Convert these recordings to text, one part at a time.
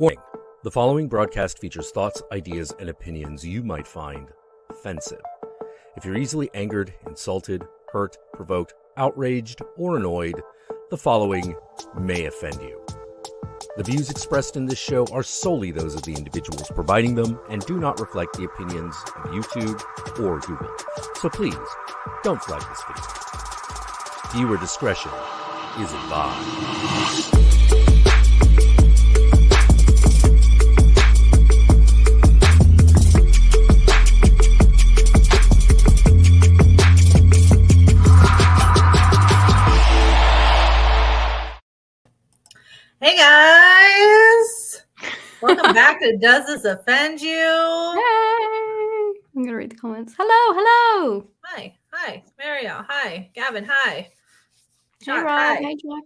Warning. The following broadcast features thoughts, ideas, and opinions you might find offensive. If you're easily angered, insulted, hurt, provoked, outraged, or annoyed, the following may offend you. The views expressed in this show are solely those of the individuals providing them and do not reflect the opinions of YouTube or Google. So please, don't flag this video. Viewer discretion is advised. Hey guys! Welcome back to Does This Offend You? Hey! I'm gonna read the comments. Hello! Hi, Mariel, hi, Gavin, hi. Hey Rob, hi. Hey Jack.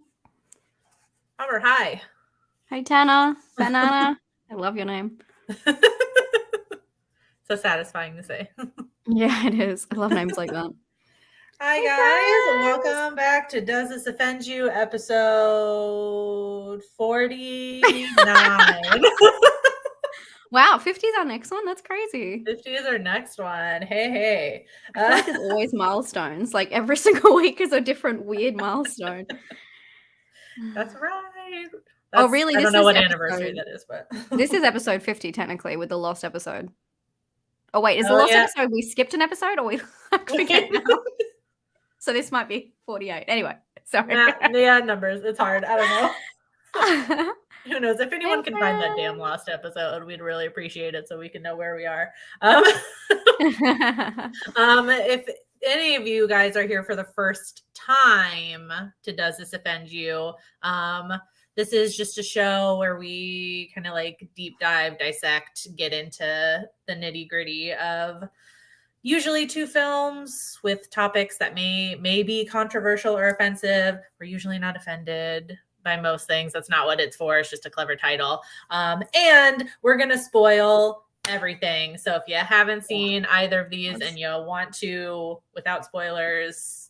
Robert, hi. Hey Tana, Banana. I love your name. So satisfying to say. Yeah, it is. I love names like that. Hi guys, welcome back to Does This Offend You, episode 49. Wow, 50 is our next one? That's crazy. 50 is our next one. Hey. I feel like there's always milestones. Like every single week is a different weird milestone. That's right. Oh, really? I don't know what anniversary that is, but this is episode 50 technically with the lost episode. Oh wait, is the lost episode we skipped an episode or we forget now? So this might be 48. Anyway, sorry. Yeah, numbers. It's hard. I don't know. Who knows? If anyone can find that damn lost episode, we'd really appreciate it so we can know where we are. If any of you guys are here for the first time to Does This Offend You? This is just a show where we kind of like deep dive, dissect, get into the nitty gritty of usually two films with topics that may be controversial or offensive. We're usually not offended by most things. That's not what it's for. It's just a clever title. And we're going to spoil everything. So if you haven't seen either of these and you want to, without spoilers,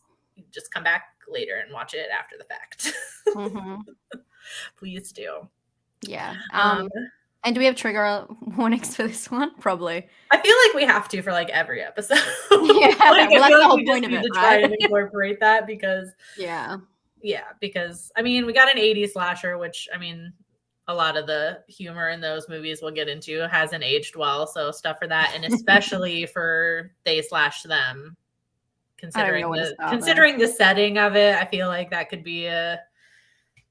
just come back later and watch it after the fact. Mm-hmm. Please do. Yeah. And do we have trigger warnings for this one? Probably. I feel like we have to for like every episode. Yeah, like, well, that's the whole point of it, to right? Try and incorporate that because because I mean we got an 80s slasher, which I mean a lot of the humor in those movies we'll get into hasn't aged well, so stuff for that, and especially for they/them, considering the setting of it, I feel like that could be a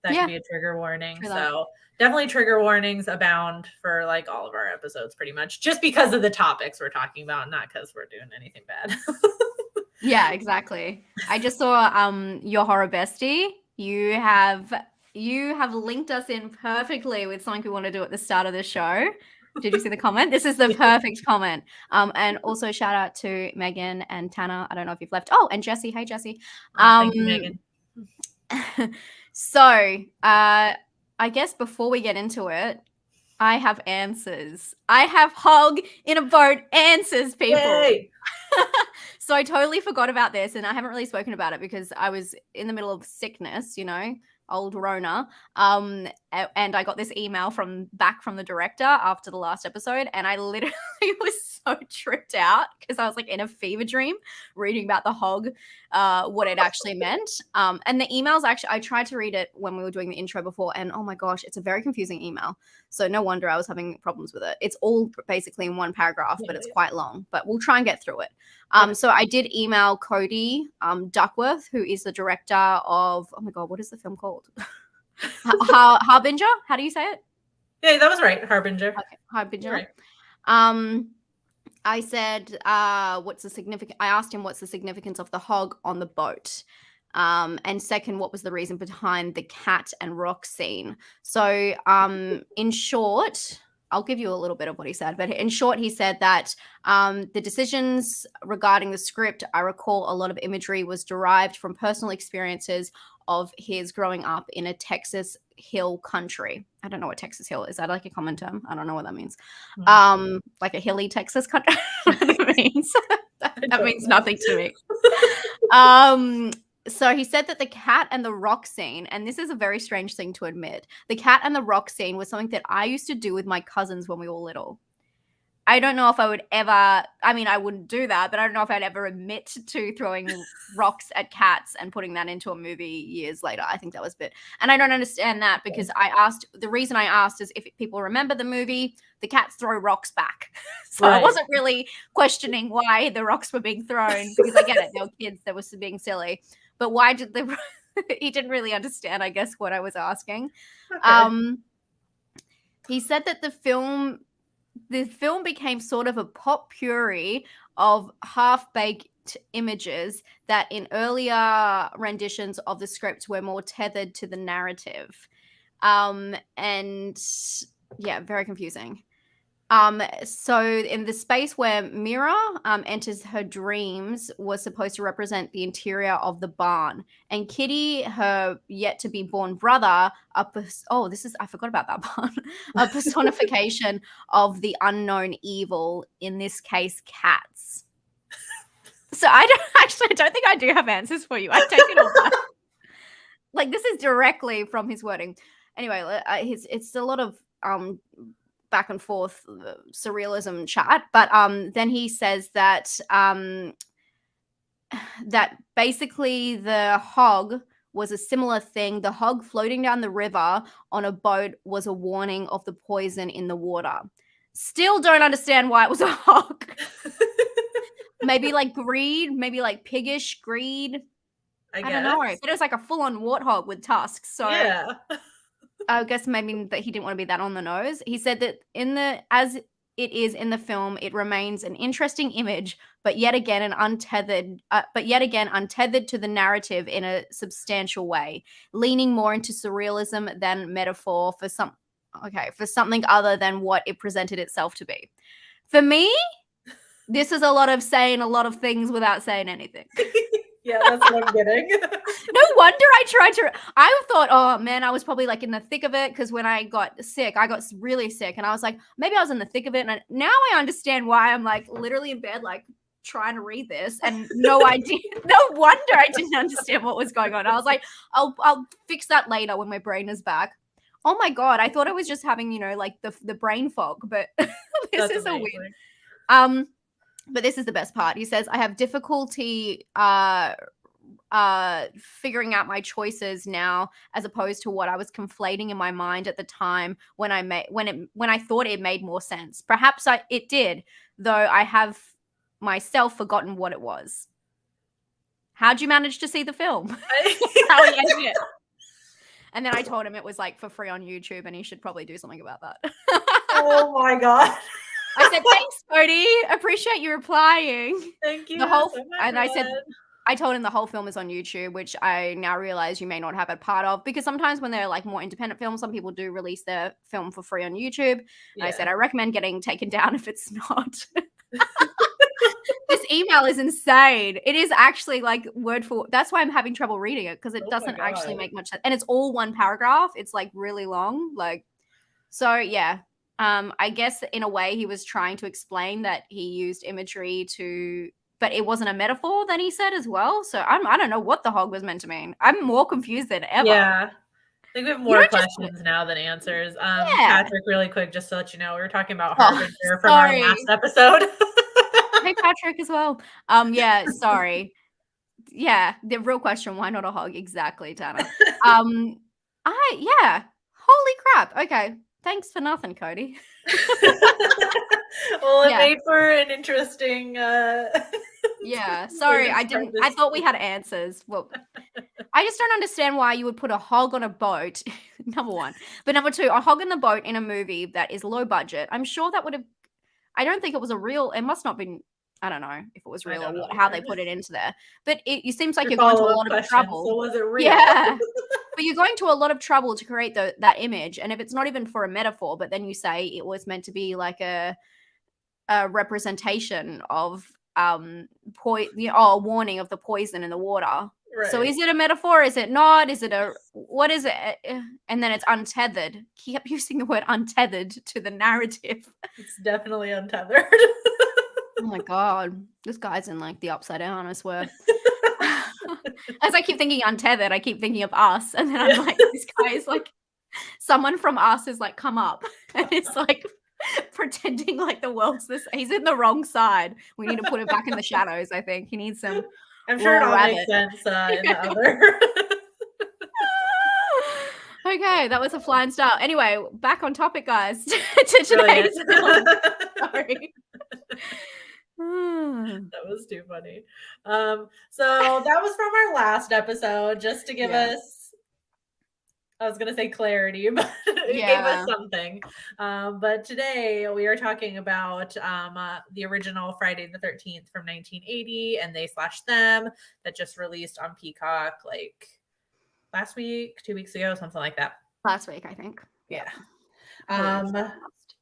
trigger warning. So definitely trigger warnings abound for like all of our episodes pretty much, just because of the topics we're talking about, not because we're doing anything bad. Yeah, exactly. I just saw your horror bestie. You have linked us in perfectly with something we want to do at the start of the show. Did you see the comment? This is the perfect comment. And also shout out to Megan and Tana. I don't know if you've left. Oh, and Jessie. Hey, Jessie. Thank you, Megan. So, I guess before we get into it, I have answers. I have hog in a boat answers, people. Yay! So I totally forgot about this, and I haven't really spoken about it because I was in the middle of sickness, old Rona. And I got this email back from the director after the last episode, and I literally was so tripped out because I was like in a fever dream reading about the hog, what it actually meant. And the emails I tried to read it when we were doing the intro before, and oh my gosh, it's a very confusing email. So no wonder I was having problems with it. It's all basically in one paragraph, but it's quite long, but we'll try and get through it. So I did email Cody Duckworth, who is the director of, oh my God, what is the film called? Harbinger? How do you say it? Yeah, that was right. Harbinger. Okay, Harbinger. Right. I said, I asked him what's the significance of the hog on the boat. And second, what was the reason behind the cat and rock scene? So in short, I'll give you a little bit of what he said, but in short, he said that the decisions regarding the script, I recall a lot of imagery was derived from personal experiences of his growing up in a Texas hill country. I don't know what Texas hill is. That like a common term? I don't know what that means. Like a hilly Texas country. That means nothing to me. So he said that the cat and the rock scene, and this is a very strange thing to admit, the cat and the rock scene was something that I used to do with my cousins when we were little. I don't know if I would ever, I mean, I wouldn't do that, but I don't know if I'd ever admit to throwing rocks at cats and putting that into a movie years later. I think that was a bit, and I don't understand that because the reason I asked is if people remember the movie, the cats throw rocks back. So I wasn't really questioning why the rocks were being thrown because I get it, they were kids that was being silly. But why did he didn't really understand, I guess, what I was asking. Okay. He said that the film became sort of a potpourri of half-baked images that in earlier renditions of the script were more tethered to the narrative. And yeah, very confusing. So in the space where Mira enters her dreams was supposed to represent the interior of the barn, and Kitty, her yet to be born brother, I forgot about that barn, a personification of the unknown evil, in this case, cats. So I don't think I do have answers for you. I take it all back. Like, this is directly from his wording. Anyway, it's a lot of back and forth surrealism chat, but then he says that that basically the hog was a similar thing. The hog floating down the river on a boat was a warning of the poison in the water. Still don't understand why it was a hog. Maybe like greed, maybe like piggish greed. I don't know, but it was like a full-on warthog with tusks. So yeah. I guess maybe that he didn't want to be that on the nose. He said that as it is in the film, it remains an interesting image, but yet again untethered to the narrative in a substantial way, leaning more into surrealism than metaphor for something other than what it presented itself to be. For me, this is a lot of saying a lot of things without saying anything. Yeah, that's what I'm getting. No wonder I thought, oh man, I was probably like in the thick of it, because when I got sick, I got really sick, and I was like, maybe I was in the thick of it, and now I understand why I'm like literally in bed, like trying to read this, and no idea. No wonder I didn't understand what was going on. I was like, I'll fix that later when my brain is back. Oh my God, I thought I was just having, like the brain fog, but this is amazing. A weird. But this is the best part. He says, I have difficulty figuring out my choices now, as opposed to what I was conflating in my mind at the time when I thought it made more sense. Perhaps it did, though I have myself forgotten what it was. How'd you manage to see the film? How he ended it. And then I told him it was like for free on YouTube, and he should probably do something about that. Oh my God. I said, thanks, Cody. Appreciate you replying. Thank you. I told him the whole film is on YouTube, which I now realize you may not have a part of, because sometimes when they're like more independent films, some people do release their film for free on YouTube. Yeah. I said, I recommend getting taken down if it's not. This email is insane. It is actually like word for, that's why I'm having trouble reading it, because it doesn't actually make much sense. And it's all one paragraph. It's like really long. So yeah. I guess in a way he was trying to explain that he used imagery but it wasn't a metaphor, then he said as well. So I don't know what the hog was meant to mean. I'm more confused than ever. Yeah. I think we have more questions now than answers. Patrick, really quick, just to let you know, we were talking about Harbinger from our last episode. Hey, Patrick as well. Yeah, sorry. Yeah, the real question, why not a hog? Exactly, Tana. Holy crap. Okay. Thanks for nothing, Cody. Well, it made for an interesting yeah, sorry, I thought we had answers. Well, I just don't understand why you would put a hog on a boat, number one. But number two, a hog in the boat in a movie that is low budget. I'm sure that would have, I don't think it was it must not been, I don't know if it was real or how they put it into there. But it seems like you're going to a lot of trouble. So was it real? Yeah. But you're going to a lot of trouble to create that image. And if it's not even for a metaphor, but then you say it was meant to be like a representation of a warning of the poison in the water. Right. So is it a metaphor? Is it not? What is it? And then it's untethered. He kept using the word untethered to the narrative. It's definitely untethered. Oh my God. This guy's in like the upside down, I swear. As I keep thinking untethered, I keep thinking of Us, and then I'm like, this guy is like, someone from Us is like come up, and it's like pretending like the world's this. He's in the wrong side. We need to put him back in the shadows. I think he needs some. I'm sure it all rabbit. makes sense in the other. Okay, that was a flying start. Anyway, back on topic, guys. To today's film. Sorry. That was too funny. So that was from our last episode, just to give us, I was gonna say clarity, but it gave us something. But today we are talking about the original Friday the 13th from 1980 and They / Them that just released on Peacock like last week, 2 weeks ago, something like that. Last week, I think. Yeah.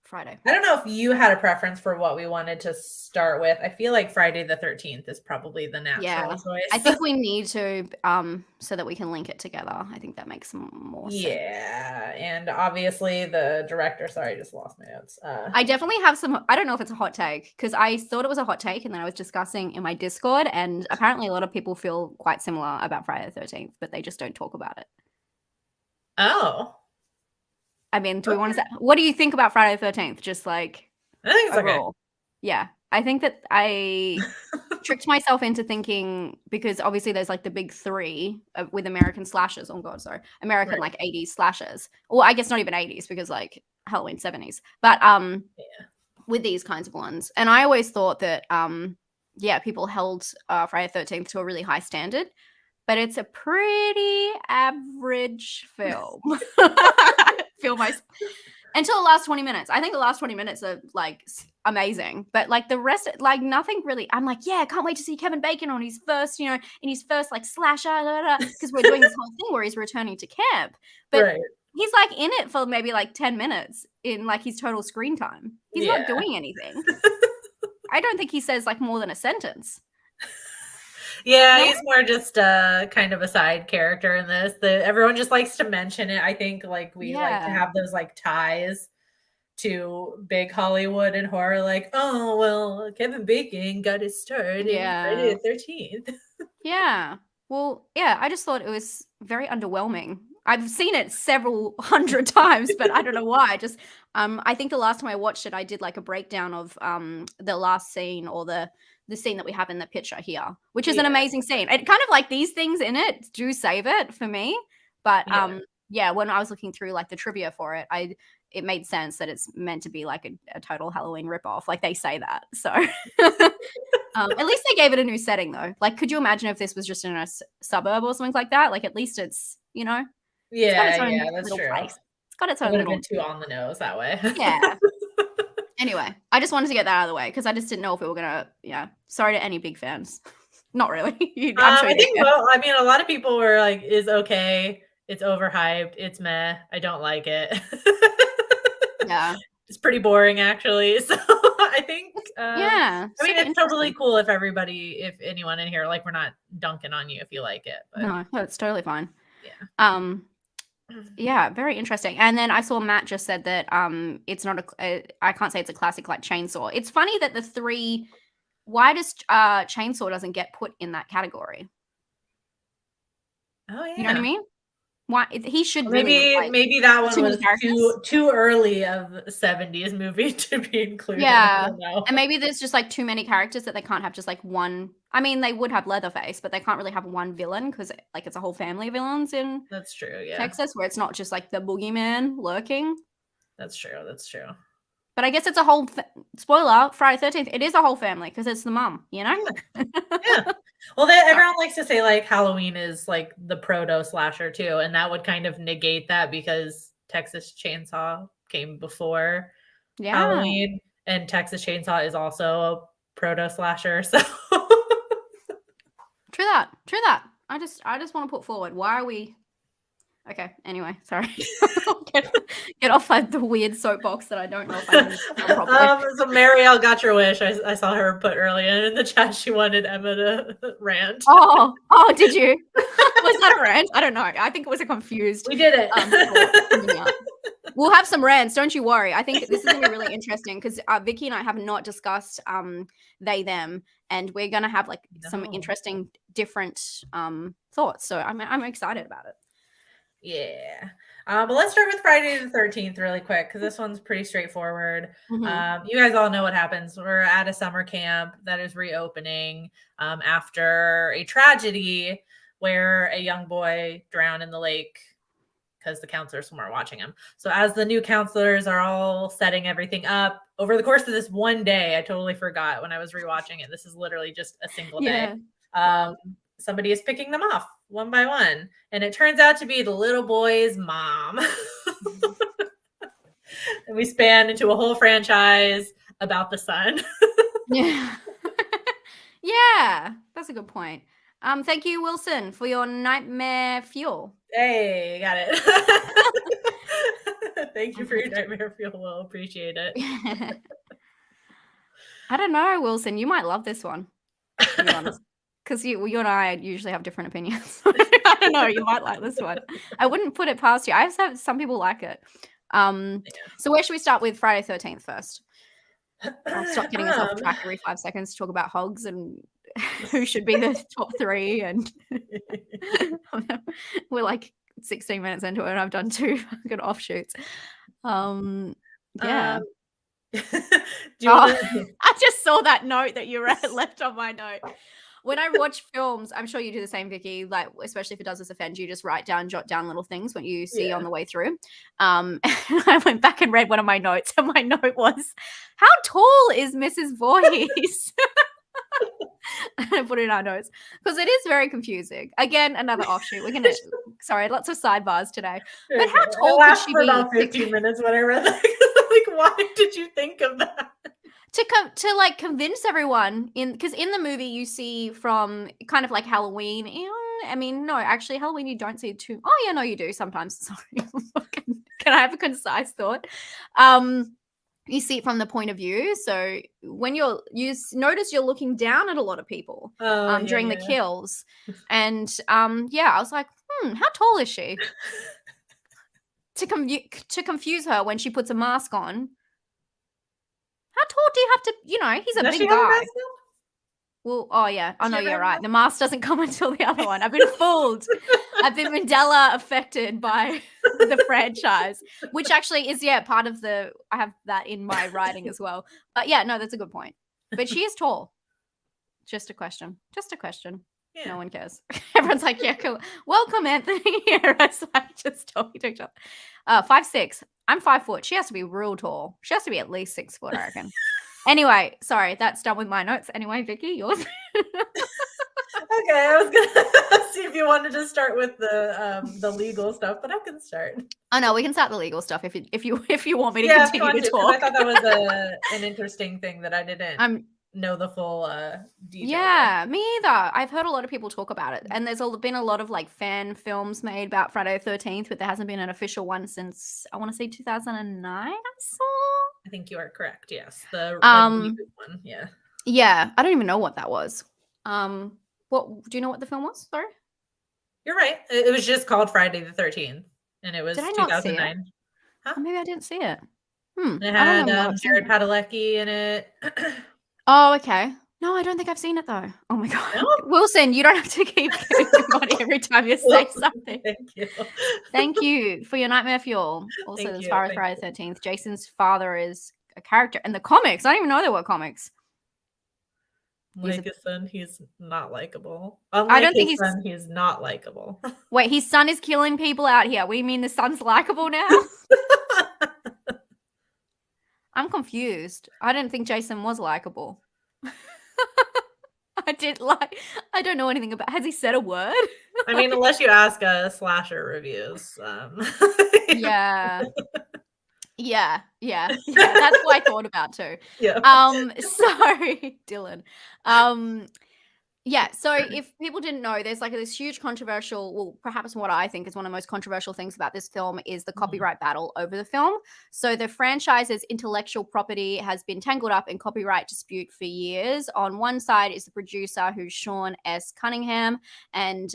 Friday. I don't know if you had a preference for what we wanted to start with. I feel like Friday the 13th is probably the natural choice. I think we need to so that we can link it together. I think that makes more sense. Yeah, and obviously the director, sorry, I just lost my notes. I definitely have some, I don't know if it's a hot take, because I thought it was a hot take and then I was discussing in my Discord, and apparently a lot of people feel quite similar about Friday the 13th, but they just don't talk about it. Oh. I mean, do we want to say, what do you think about Friday the 13th? Just like, I think it's okay. Yeah. I think that I tricked myself into thinking, because obviously there's like the big three with American slashers. Oh God, sorry. American like 80s slashers. Well, I guess not even 80s, because like Halloween 70s. But with these kinds of ones. And I always thought that, people held Friday the 13th to a really high standard. But it's a pretty average film. Until the last 20 minutes. I think the last 20 minutes are like amazing, but like the rest, like nothing really. I'm like, yeah, I can't wait to see Kevin Bacon on his first, in his first like slasher, because we're doing this whole thing where he's returning to camp. But he's like in it for maybe like 10 minutes in like his total screen time. He's not doing anything. I don't think he says like more than a sentence. Yeah, he's more just kind of a side character in this. Everyone just likes to mention it. I think like we like to have those like ties to big Hollywood and horror. Like, oh, well, Kevin Bacon got his start in Friday the 13th. Yeah. Well, yeah, I just thought it was very underwhelming. I've seen it several hundred times, but I don't know why. Just I think the last time I watched it, I did like a breakdown of the last scene, or the scene that we have in the picture here, which is an amazing scene. It kind of like these things in it do save it for me. But when I was looking through like the trivia for it, it made sense that it's meant to be like a total Halloween ripoff. Like they say that. So at least they gave it a new setting though. Like, could you imagine if this was just in a suburb or something like that? Like at least it's, that's true. Place. It's got its own little bit too on the nose that way. Yeah. Anyway, I just wanted to get that out of the way because I just didn't know if we were gonna. Yeah, sorry to any big fans. Not really. I'm sure I think. Well, I mean, a lot of people were like, "Is okay. It's overhyped. It's meh. I don't like it." Yeah, it's pretty boring actually. So I think. I mean, it's totally cool if anyone in here, like, we're not dunking on you if you like it. But. No, it's totally fine. Yeah. Yeah, very interesting. And then I saw Matt just said that it's not I can't say it's a classic like Chainsaw. It's funny that why does Chainsaw doesn't get put in that category? Oh yeah. You know what I mean? Why he should maybe that one was too early of the 70s movie to be included. Yeah. And maybe there's just like too many characters that they can't have just like one. I mean, they would have Leatherface, but they can't really have one villain because like it's a whole family of villains in That's true, yeah. Texas, where it's not just like the boogeyman lurking. That's true. But I guess it's a whole spoiler, Friday 13th, it is a whole family because it's the mom, Yeah. Well, everyone likes to say like Halloween is like the proto slasher too, and that would kind of negate that because Texas Chainsaw came before Halloween, and Texas Chainsaw is also a proto slasher. So True that. I just want to put forward, why are we okay, anyway, sorry. get off the weird soapbox that I don't know if I understand properly. So Marielle got your wish. I saw her put earlier in the chat she wanted Emma to rant. Oh, did you? Was that a rant? I don't know. I think it was a confused. We did it. We'll have some rants, don't you worry. I think this is going to be really interesting because Vicky and I have not discussed they, them, and we're going to have like some interesting different thoughts. So I'm excited about it. Yeah. But let's start with Friday the 13th really quick because this one's pretty straightforward. Mhm. You guys all know what happens. We're at a summer camp that is reopening after a tragedy where a young boy drowned in the lake because the counselors weren't watching him. So as the new counselors are all setting everything up over the course of this one day, I totally forgot when I was rewatching it. This is literally just a single day. Somebody is picking them off one by one. And it turns out to be the little boy's mom. And we span into a whole franchise about the son. Yeah. Yeah, that's a good point. Thank you, Wilson, for your nightmare fuel. Hey, got it. Thank you for your nightmare fuel. We'll appreciate it. I don't know, Wilson. You might love this one, to be honest. Because you and I usually have different opinions. I don't know. You might like this one. I wouldn't put it past you. I've had some people like it. So where should we start with Friday 13th first? I'll stop getting us off track every 5 seconds to talk about hogs and who should be the top 3. And we're like 16 minutes into it and I've done 2 fucking offshoots. Yeah. I just saw that note that you left on my note. When I watch films, I'm sure you do the same, Vicky, like especially if it does this offend you, just jot down little things when you see on the way through. And I went back and read one of my notes, and my note was, how tall is Mrs. Voice? And I put it in our notes because it is very confusing. Again, another offshoot. We're gonna sorry, lots of sidebars today. But how tall could she be? About 15 minutes when I read that. Like, why did you think of that? To like convince everyone because in the movie you see from kind of like Halloween. I mean, no, actually Halloween you don't see too. Oh yeah, no, you do sometimes. Sorry, can I have a concise thought? You see it from the point of view. So when you notice you're looking down at a lot of people during the kills, and I was like, how tall is she? To confuse her when she puts a mask on. How tall do you have to, he's a big guy. Well, oh yeah. Oh no, you're right. The mask doesn't come until the other one. I've been fooled. I've been Mandela affected by the franchise, which actually is, part of I have that in my writing as well. But yeah, no, that's a good point. But she is tall. Just a question. Yeah. No one cares. Everyone's like, yeah, cool. Welcome, Anthony. Here, us like just talking to each other. 5'6". I'm 5 foot. She has to be real tall. She has to be at least 6 foot, I reckon. Anyway, sorry, that's done with my notes. Anyway, Vicky, yours. Okay, I was gonna see if you wanted to start with the legal stuff, but I can start. Oh no, we can start the legal stuff if you want me to continue to talk. I thought that was an interesting thing that I didn't know the full detail. Yeah, me either. I've heard a lot of people talk about it, and there's been a lot of like fan films made about Friday the 13th, but there hasn't been an official one since I want to say 2009. I saw. I think you are correct. Yes, the one. Yeah. Yeah, I don't even know what that was. What do you know what the film was? Sorry. You're right. It was just called Friday the 13th, and it was 2009. Huh? Maybe I didn't see it. It had Jared Padalecki in it. Oh, okay. No, I don't think I've seen it though. Oh my god, no? Wilson, you don't have to keep getting your body every time you say something. Thank you. Thank you for your nightmare fuel. Also, as far as Friday the 13th, Jason's father is a character in the comics. I don't even know there were comics. Like his son, he's not likable. I don't think he's not likable. Wait, his son is killing people out here. We mean the son's likable now? I'm confused. I didn't think Jason was likable. I don't know anything about. Has he said a word? I mean, unless you ask slasher reviews. Yeah. Yeah. That's what I thought about too. Yeah. Sorry, Dylan. Yeah, so if people didn't know, there's like this huge controversial, well, perhaps what I think is one of the most controversial things about this film is the copyright battle over the film. So the franchise's intellectual property has been tangled up in copyright dispute for years. On one side is the producer, who's Sean S. Cunningham, and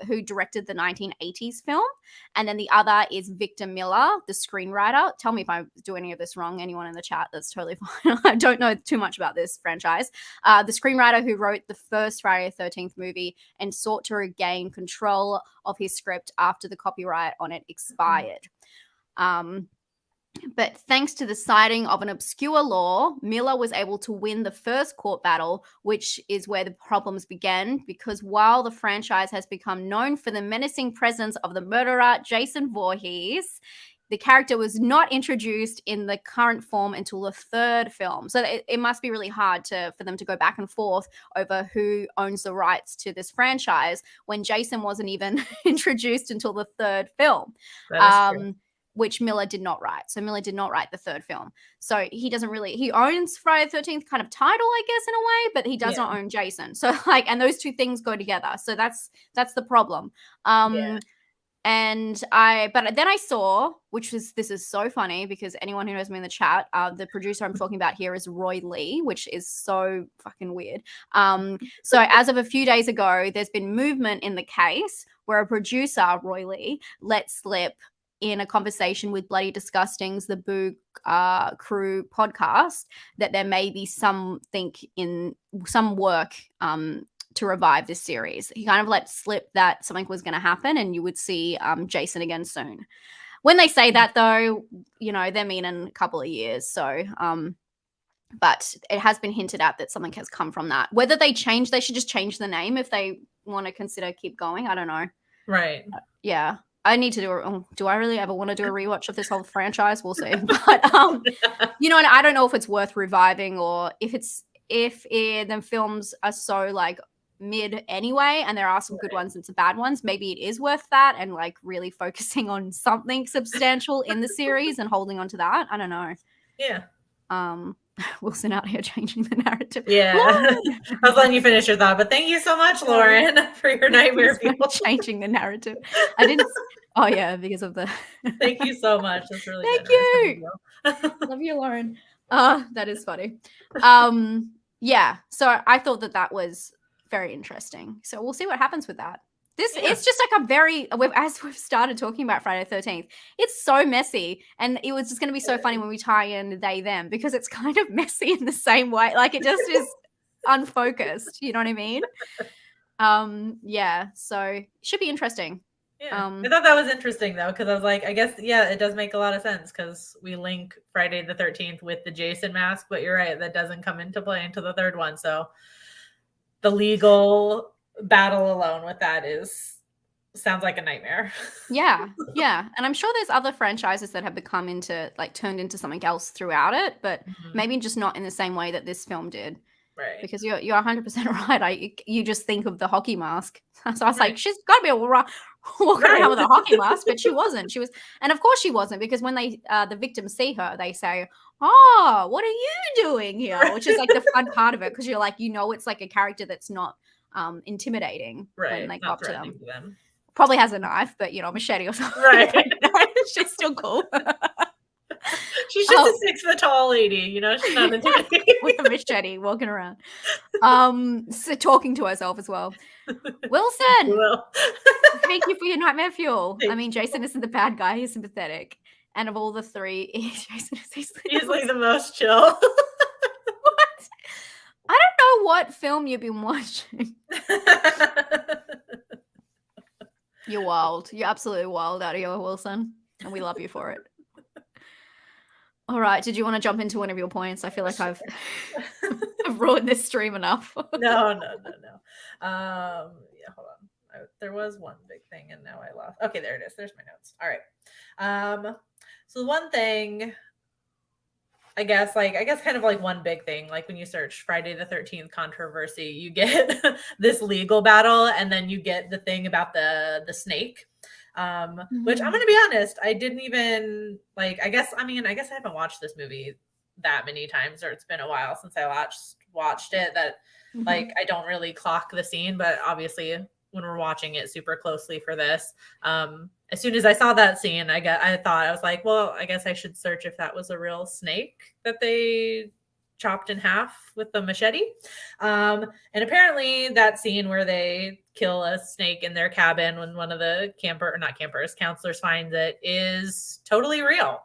who directed the 1980s film. And then the other is Victor Miller, the screenwriter. Tell me if I do any of this wrong. Anyone in the chat, that's totally fine. I don't know too much about this franchise. The screenwriter who wrote the first Friday the 13th movie and sought to regain control of his script after the copyright on it expired. But thanks to the citing of an obscure law, Miller was able to win the first court battle, which is where the problems began, because while the franchise has become known for the menacing presence of the murderer Jason Voorhees, the character was not introduced in the current form until the third film. So it must be really hard for them to go back and forth over who owns the rights to this franchise when Jason wasn't even introduced until the third film, which Miller did not write. So Miller did not write the third film. So he owns Friday the 13th kind of title, I guess, in a way, but he does not own Jason. So and those two things go together. So that's the problem. But then I saw, this is so funny because anyone who knows me in the chat, the producer I'm talking about here is Roy Lee, which is so fucking weird. So as of a few days ago, there's been movement in the case where a producer, Roy Lee, let slip in a conversation with Bloody Disgusting's The Boo Crew podcast that there may be some work to revive this series. He kind of let slip that something was going to happen and you would see Jason again soon. When they say that, though, they're meaning a couple of years. So, but it has been hinted at that something has come from that. Whether they should just change the name if they want to consider keep going. I don't know. Right. Yeah. I need to do I really ever want to do a rewatch of this whole franchise? We'll see. But, and I don't know if it's worth reviving or if the films are so like mid anyway and there are some good ones and some bad ones, maybe it is worth that and like really focusing on something substantial in the series and holding on to that. I don't know. Wilson out here changing the narrative. I was letting you finish your thought, but thank you so much, Lauren, for your nightmare fuel. Changing the narrative. I didn't because of the thank you so much. That's really thank you. Love you, Lauren. That is funny. So I thought that was very interesting. So we'll see what happens with that. It's just like as we've started talking about Friday the 13th, it's so messy. And it was just going to be so funny when we tie in they, them, because it's kind of messy in the same way. Like it just is unfocused. You know what I mean? So it should be interesting. I thought that was interesting though, because I was like, I guess, it does make a lot of sense because we link Friday the 13th with the Jason mask, but you're right, that doesn't come into play until the third one. So the legal battle alone with that sounds like a nightmare. Yeah. And I'm sure there's other franchises that have become turned into something else throughout it, but maybe just not in the same way that this film did. Right. Because you're 100% right. You just think of the hockey mask. So I was like, she's got to be walking around with a hockey mask, but she wasn't. She was, and of course she wasn't, because when the victims see her, they say, "Oh, what are you doing here?" Which is like the fun part of it, because you're like, it's like a character that's not intimidating when they go up to them. Probably has a knife, but machete or something. Right. She's still cool. She's just a 6 foot tall lady, she's not intimidating. With a machete walking around. So talking to herself as well. Wilson, thank you for your nightmare fuel. I mean, Jason isn't the bad guy, he's sympathetic. And of all the three, Jason is like the most chill. What? I don't know what film you've been watching. You're wild. You're absolutely wild out of here, Wilson. And we love you for it. All right. Did you want to jump into one of your points? I feel like I've ruined this stream enough. No. Hold on. There was one big thing and now I lost. Okay, there it is. There's my notes. All right. So the one thing, I guess kind of like one big thing, like when you search Friday the 13th controversy, you get this legal battle and then you get the thing about the snake. Which I'm going to be honest, I didn't even I guess I haven't watched this movie that many times, or it's been a while since I watched it that like I don't really clock the scene, but obviously when we're watching it super closely for this, as soon as I saw that scene, I was like, well, I guess I should search if that was a real snake that they chopped in half with the machete. And apparently that scene where they kill a snake in their cabin when one of the counselors finds it is totally real.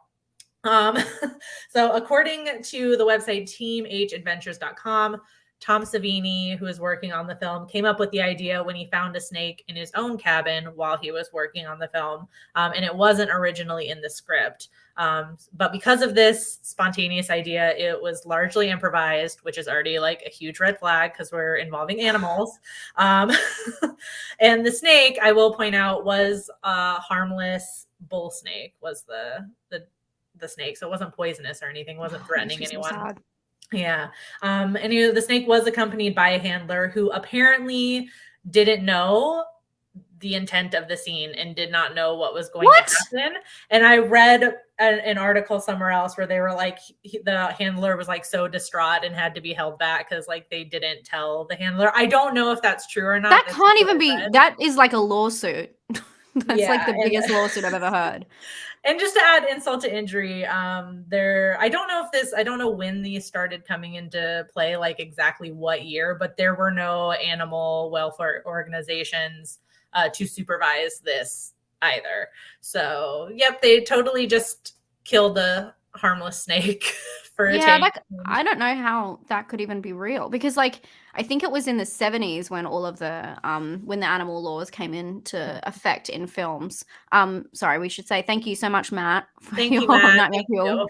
So according to the website teamhadventures.com, Tom Savini, who is working on the film, came up with the idea when he found a snake in his own cabin while he was working on the film. And it wasn't originally in the script. But because of this spontaneous idea, it was largely improvised, which is already like a huge red flag because we're involving animals. And the snake, I will point out, was a harmless bull snake, was the snake. So it wasn't poisonous or anything, wasn't threatening anyone. Yeah. And the snake was accompanied by a handler who apparently didn't know the intent of the scene and did not know what was going to happen. And I read an article somewhere else where they were like, the handler was like so distraught and had to be held back because like they didn't tell the handler. I don't know if that's true or not. That can't even be, that is like a lawsuit. That's like the biggest lawsuit I've ever heard. And just to add insult to injury, I don't know when these started coming into play, like exactly what year, but there were no animal welfare organizations to supervise this either. So, yep, they totally just killed a harmless snake for a change. Like I don't know how that could even be real because like I think it was in the 70s when all of the when the animal laws came into effect in films. Sorry, we should say thank you so much, Matt. Thank you, Matt. Thank you.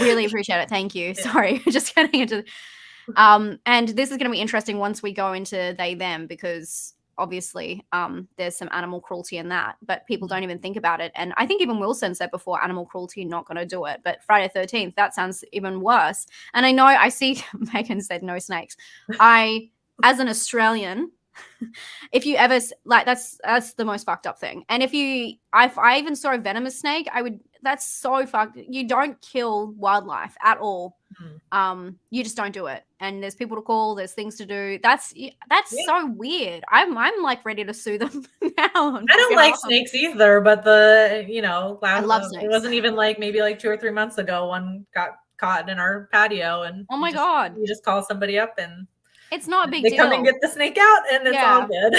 Really appreciate it. Thank you. Yeah. Sorry, just getting into and this is going to be interesting once we go into they them because obviously there's some animal cruelty in that, but people don't even think about it. And I think even Wilson said before, animal cruelty, not going to do it. But Friday 13th, that sounds even worse. And I know I see Megan said no snakes. As an Australian, if you ever like, that's the most fucked up thing. And if I even saw a venomous snake, that's so fucked. You don't kill wildlife at all. You just don't do it. And there's people to call, there's things to do. That's so weird. I'm like ready to sue them now. I don't like snakes either, but I love snakes. It wasn't even like maybe like 2 or 3 months ago, one got caught in our patio and oh my God. You just call somebody up and it's not a big deal. They come and get the snake out and it's all good.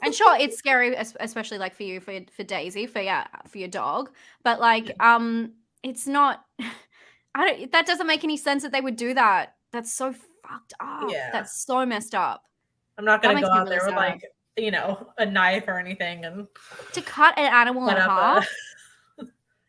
And sure, it's scary, especially like for you, for Daisy, for your dog. But like, it's not, that doesn't make any sense that they would do that. That's so fucked up. Yeah. That's so messed up. I'm not going to go out there with like, a knife or anything and to cut an animal in half.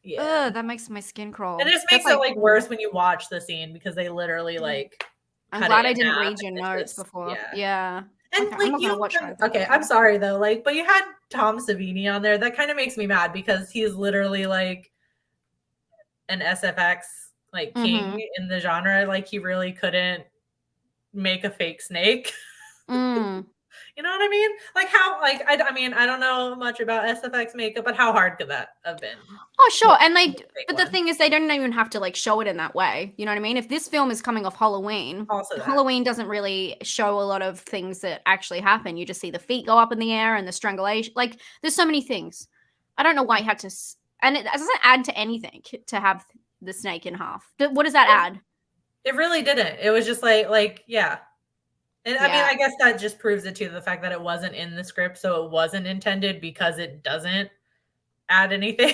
Yeah. Ugh, that makes my skin crawl. And it just makes it like worse when you watch the scene because they literally like. I'm glad I didn't read your notes before. Yeah. And like I'm sorry though, like, but you had Tom Savini on there. That kind of makes me mad because he's literally like an SFX like king in the genre. Like he really couldn't make a fake snake. You know what I mean? Like how, like, I mean, I don't know much about SFX makeup, but how hard could that have been? Oh, sure. And but the thing is, they don't even have to like show it in that way. You know what I mean? If this film is coming off Halloween, Halloween doesn't really show a lot of things that actually happen. You just see the feet go up in the air and the strangulation. Like there's so many things. I don't know why you had to, and it doesn't add to anything to have the snake in half. What does that add? It really didn't. It was just like, yeah. And I mean, I guess that just proves it too, the fact that it wasn't in the script, so it wasn't intended because it doesn't add anything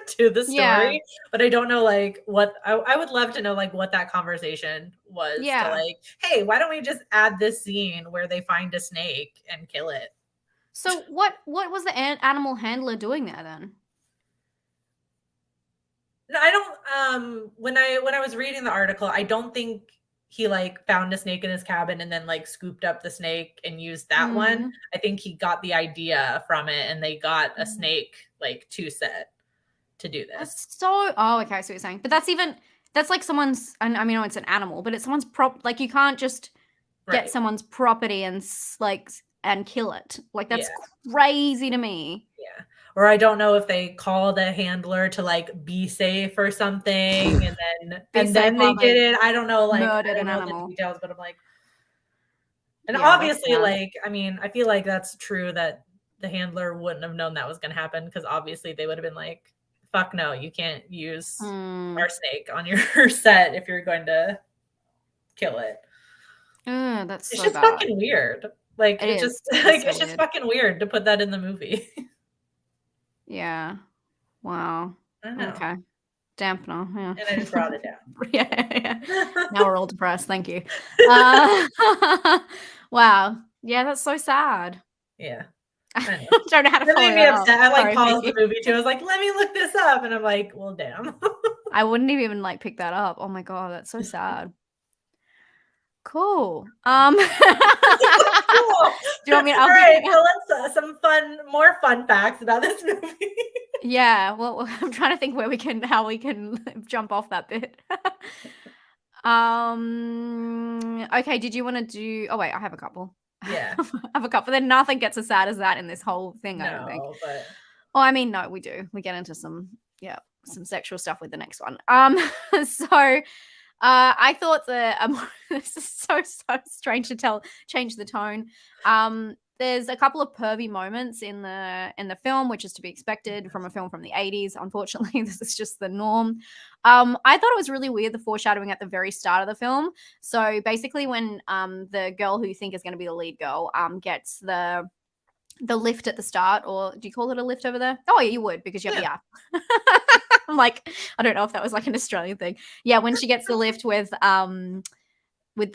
to the story. Yeah. But I don't know, like, what I would love to know, like, what that conversation was. Yeah. To, like, hey, why don't we just add this scene where they find a snake and kill it? So what was the animal handler doing there then? No, I don't. When I was reading the article, I don't think he like found a snake in his cabin and then like scooped up the snake and used that one. I think he got the idea from it and they got a snake like to set to do this. Okay, I see what you're saying. But that's like someone's, I mean, it's an animal, but it's someone's like you can't just get someone's property and like, and kill it. Like that's crazy to me. Yeah. or I don't know if they call the handler to like be safe or something, and then they did it. I don't know, like I murdered don't an know animal. the details, but I'm like, and Yeah, that's obviously, sad. like, I mean, I feel like that's true that the handler wouldn't have known that was going to happen, because obviously they would have been like, fuck no, you can't use our snake on your set if you're going to kill it. That's It's so just bad. fucking weird. Like, It just is. like So it's just weird. fucking weird to put that in the movie. Yeah. Wow. I don't know. Okay. Dampener. Yeah. And I just brought it down. yeah. Now we're all depressed. Thank you. Wow. Yeah, that's so sad. Yeah. I don't know how to That follow made me that upset. up. I like Sorry, paused the Vicky. movie too. I was like, let me look this up. And I'm like, well, damn. I wouldn't have even like picked that up. Oh my god, that's so sad. Cool. Cool. Do you want me? All right, so let's some more fun facts about this movie. Yeah. Well, I'm trying to think how we can jump off that bit. Okay. Did you want to do? Oh wait, I have a couple. Yeah. I have a couple. Then nothing gets as sad as that in this whole thing. I don't think. But Oh, I mean, no, we do. We get into some sexual stuff with the next one. So. I thought that this is so strange to change the tone. There's a couple of pervy moments in the film, which is to be expected from a film from the 80s. Unfortunately, this is just the norm. I thought it was really weird, the foreshadowing at the very start of the film. So basically when the girl who you think is going to be the lead girl gets the lift at the start, or do you call it a lift over there? Oh yeah, you would, because you have the app. I'm like, I don't know if that was like an Australian thing. Yeah, when she gets the lift with the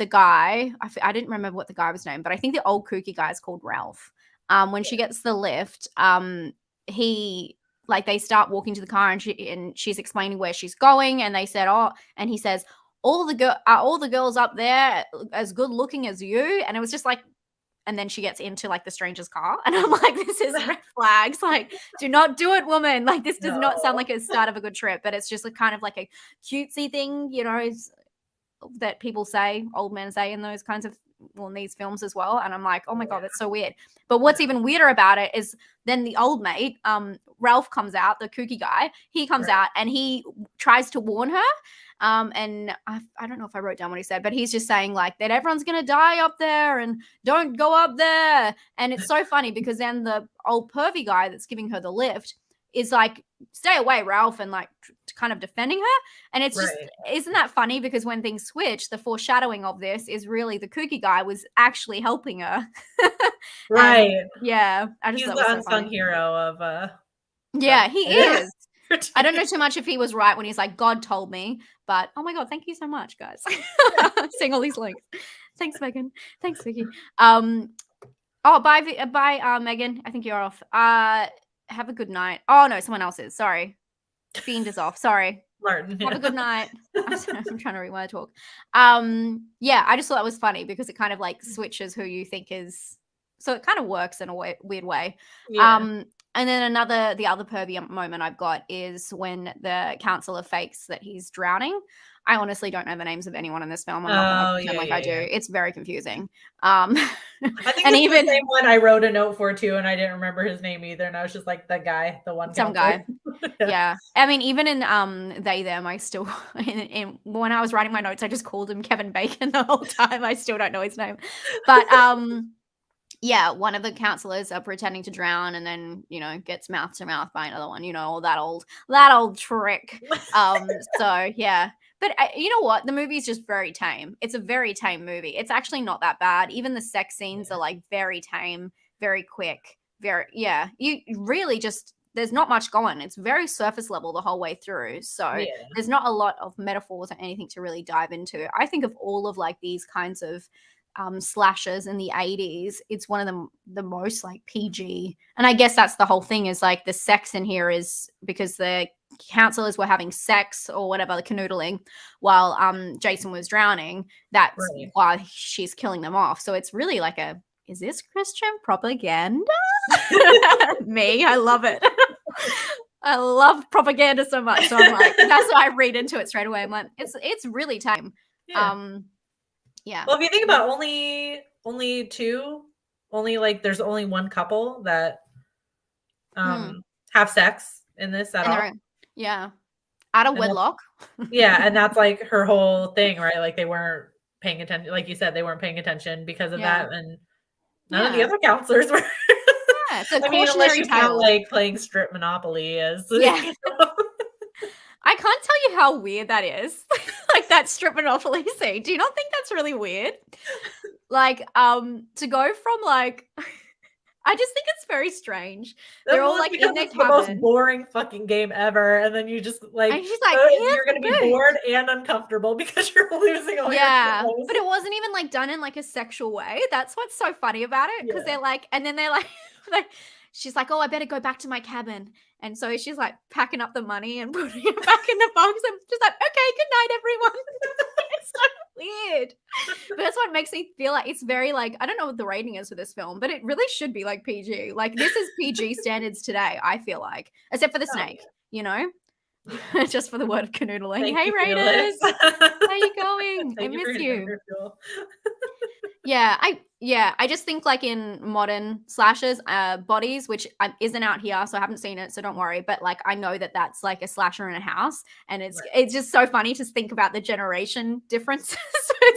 guy, I didn't remember what the guy was named, but I think the old kooky guy is called Ralph. When she gets the lift, he like they start walking to the car, and she's explaining where she's going, and they said, oh, and he says, all the girls up there as good looking as you, and it was just like. And then she gets into like the stranger's car, and I'm like, this is red flags. Like, do not do it, woman. Like, this does not sound like a start of a good trip, but it's just a kind of like a cutesy thing, that people say, old men say in those kinds of, in these films as well. And I'm like, oh my God, that's so weird. But what's even weirder about it is then the old mate, Ralph comes out, the kooky guy, he comes out and he tries to warn her. And I don't know if I wrote down what he said, but he's just saying like that everyone's going to die up there and don't go up there. And it's so funny because then the old pervy guy that's giving her the lift is like, stay away, Ralph, and like kind of defending her. And it's just, isn't that funny? Because when things switch, the foreshadowing of this is really the kooky guy was actually helping her. Right. Yeah. I just He's thought the it was so unsung funny. hero of yeah, he is. I don't know too much if he was right when he's like, God told me, but oh my God, thank you so much, guys. Seeing all these links. Thanks, Megan. Thanks, Vicky. Bye, Megan. I think you're off. Have a good night. Oh no, someone else is. Sorry. Fiend is off. Sorry. Martin. Have a good night. I'm trying to read my talk. Yeah, I just thought that was funny because it kind of like switches who you think is, so it kind of works in a weird way. Yeah. And then the other pervy moment I've got is when the counselor fakes that he's drowning. I honestly don't know the names of anyone in this film. I'm not going to pretend I do. It's very confusing. I think it's the same one I wrote a note for too, and I didn't remember his name either. And I was just like, the guy, the one some counselor. guy. Yeah. I mean, even in they them, I still when I was writing my notes, I just called him Kevin Bacon the whole time. I still don't know his name, but yeah, one of the counselors are pretending to drown and then, gets mouth to mouth by another one, all that old trick. So yeah, but you know what? The movie is just very tame. It's a very tame movie. It's actually not that bad. Even the sex scenes are like very tame, very quick, you really just, there's not much going. It's very surface level the whole way through. So there's not a lot of metaphors or anything to really dive into. I think of all of like these kinds of slashers in the 80s, it's one of the most like PG, and I guess that's the whole thing, is like the sex in here is because the counselors were having sex or whatever, the canoodling, while Jason was drowning. That's why she's killing them off. So it's really like is this Christian propaganda? Me, I love it. I love propaganda so much. So I'm like, that's why I read into it straight away. I'm like, it's really tame. Yeah. Well, if you think about there's only one couple that have sex in this at And all. they're yeah. Out of And that's- wedlock. Yeah, and that's like her whole thing, right? Like they weren't paying attention. Like you said, they weren't paying attention because of Yeah. that, and none of the Yeah. other counselors were. Yeah. It's a I mean, unless cautionary you count tale. like playing strip Monopoly as Yeah. you know. I can't tell you how weird that is. Like that strip monopoly scene. Do you not think that's really weird? Like, to go from like I just think it's very strange. They're all like in their It's the most cabin. boring fucking game ever, and then you just like And she's like, "Here's you're gonna the be booth." bored and uncomfortable because you're losing all Yeah, your clothes. but it wasn't even like done in like a sexual way. That's what's so funny about it because Yeah. they're like, and then they're like, like, she's like, "Oh, I better go back to my cabin," and so she's like packing up the money and putting it back in the box, and just like, "Okay, good night, everyone." It's so weird, but that's what makes me feel like it's very like I don't know what the rating is for this film, but it really should be like PG. Like this is PG standards today. I feel like, except for the snake, you know. Just for the word of canoodling. Thank Hey you, Raiders, Felix. how you going? I Thank you for miss your you. number, Fuel. I just think like in modern slashers, bodies, which isn't out here, so I haven't seen it, so don't worry. But like I know that that's like a slasher in a house, and it's just so funny to think about the generation differences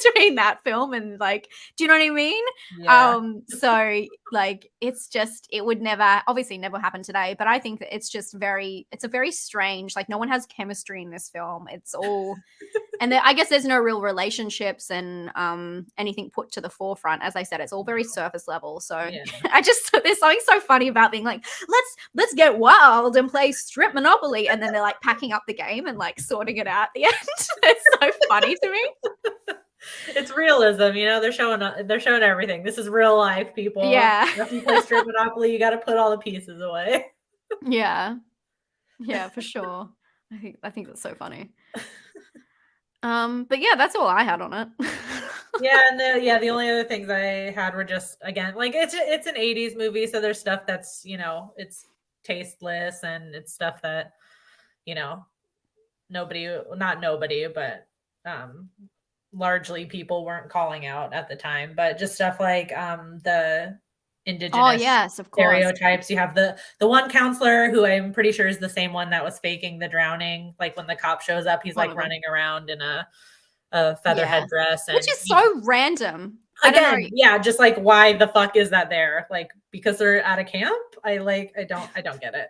between that film and like, do you know what I mean? Yeah. So like it's just it would never obviously never happen today, but I think that it's a very strange, like no one has chemistry in this film. It's all and I guess there's no real relationships and anything put to the forefront. As I said, it's all very surface level. So I just there's something so funny about being like, let's get wild and play strip Monopoly, and then they're like packing up the game and like sorting it out at the end. It's so funny to me. It's realism, you know. They're showing everything. This is real life, people. Yeah. If you play strip Monopoly, you got to put all the pieces away. Yeah, for sure. I think that's so funny. But yeah, that's all I had on it. The only other things I had were just again like it's an 80s movie, so there's stuff that's it's tasteless and it's stuff that not nobody, but largely people weren't calling out at the time, but just stuff like the indigenous of course. stereotypes. You have the one counselor who I'm pretty sure is the same one that was faking the drowning. Like when the cop shows up, he's like running around in a feather headdress, which is so random. Again, just like why the fuck is that there? Like because they're at a camp? I don't get it.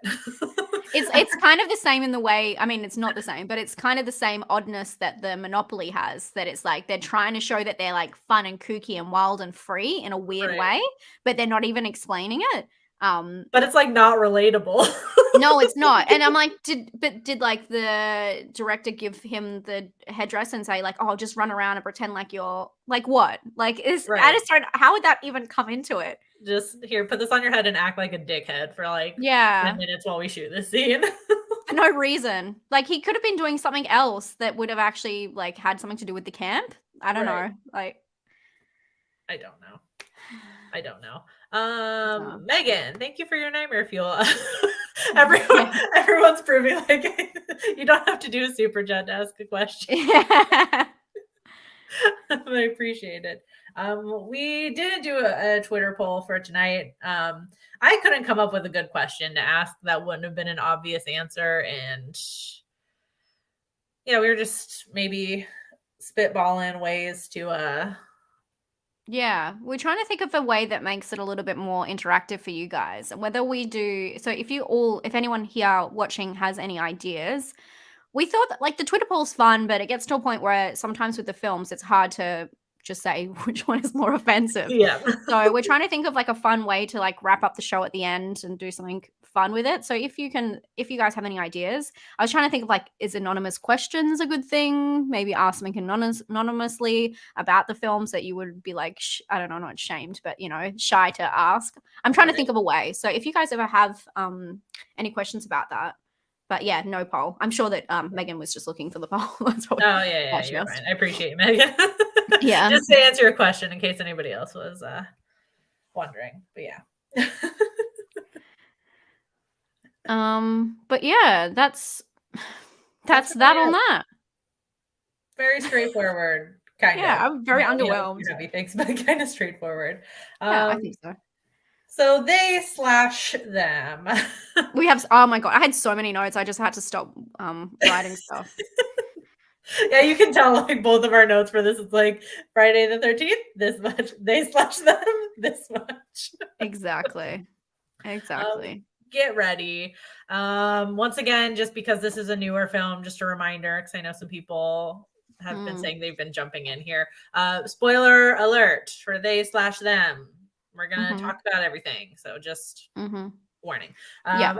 It's kind of the same in the way, I mean, it's not the same, but it's kind of the same oddness that the Monopoly has, that it's like they're trying to show that they're like fun and kooky and wild and free in a weird way, but they're not even explaining it. But it's like not relatable. No, it's not. And I'm like, did like the director give him the headdress and say like, oh, just run around and pretend like you're like what? Like I just don't, how would that even come into it? Just here, put this on your head and act like a dickhead for like 10 minutes while we shoot this scene. For no reason. Like he could have been doing something else that would have actually like had something to do with the camp. I don't know. Like I don't know. Megan, thank you for your nightmare fuel. Everyone's proving like you don't have to do a super chat to ask a question. I appreciate it. We did do a Twitter poll for tonight. I couldn't come up with a good question to ask that wouldn't have been an obvious answer, and we were just maybe spitballing ways to we're trying to think of a way that makes it a little bit more interactive for you guys. Whether we do, so if anyone here watching has any ideas, we thought that like the Twitter poll's fun, but it gets to a point where sometimes with the films, it's hard to just say which one is more offensive. Yeah. So we're trying to think of like a fun way to like wrap up the show at the end and do something fun with it. So if you guys have any ideas, I was trying to think of like, is anonymous questions a good thing? Maybe ask something anonymously about the films that you would be like, I don't know, not shamed, but shy to ask. I'm trying to think of a way. So if you guys ever have any questions about that. But yeah, no poll. I'm sure that Megan was just looking for the poll. That's probably you're fine. I appreciate you, Megan. Yeah. Just to answer your question in case anybody else was wondering. But yeah. But yeah, that's that on that. Very straightforward, kind of. Yeah, I'm very underwhelmed. Heavy things, but kind of straightforward. Yeah, I think so. So they slash them. We have, oh my God, I had so many notes. I just had to stop writing stuff. Yeah, you can tell like both of our notes for this. It's like Friday the 13th, this much. They slash them, this much. Exactly. Get ready. Once again, just because this is a newer film, just a reminder, because I know some people have been saying they've been jumping in here. Spoiler alert for they slash them. We're gonna talk about everything. So just warning. Yeah.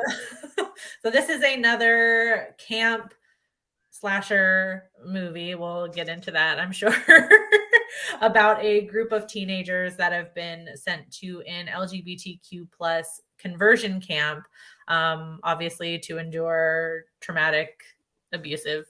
So this is another camp slasher movie. We'll get into that, I'm sure. About a group of teenagers that have been sent to an LGBTQ plus conversion camp, obviously to endure traumatic, abusive,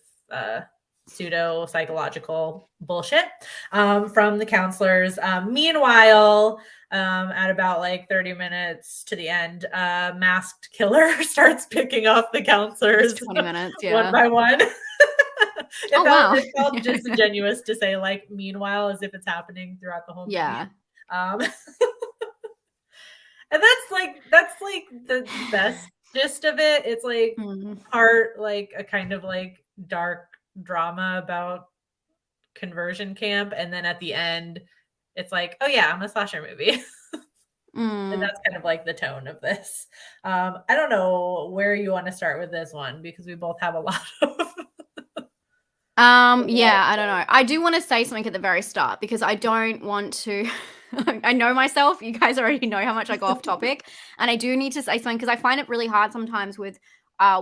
pseudo psychological bullshit from the counselors. Meanwhile, at about like 30 minutes to the end, masked killer starts picking off the counselors 20 minutes, one by one. It felt wow. disingenuous to say like meanwhile as if it's happening throughout the whole movie. Yeah. And that's like the best gist of it. It's like part like a kind of like dark drama about conversion camp, and then at the end it's like, oh yeah, I'm a slasher movie. And that's kind of like the tone of this. I don't know where you want to start with this one because we both have a lot of yeah, I don't know. I do want to say something at the very start because I don't want to I know myself. You guys already know how much I go off topic. And I do need to say something because I find it really hard sometimes with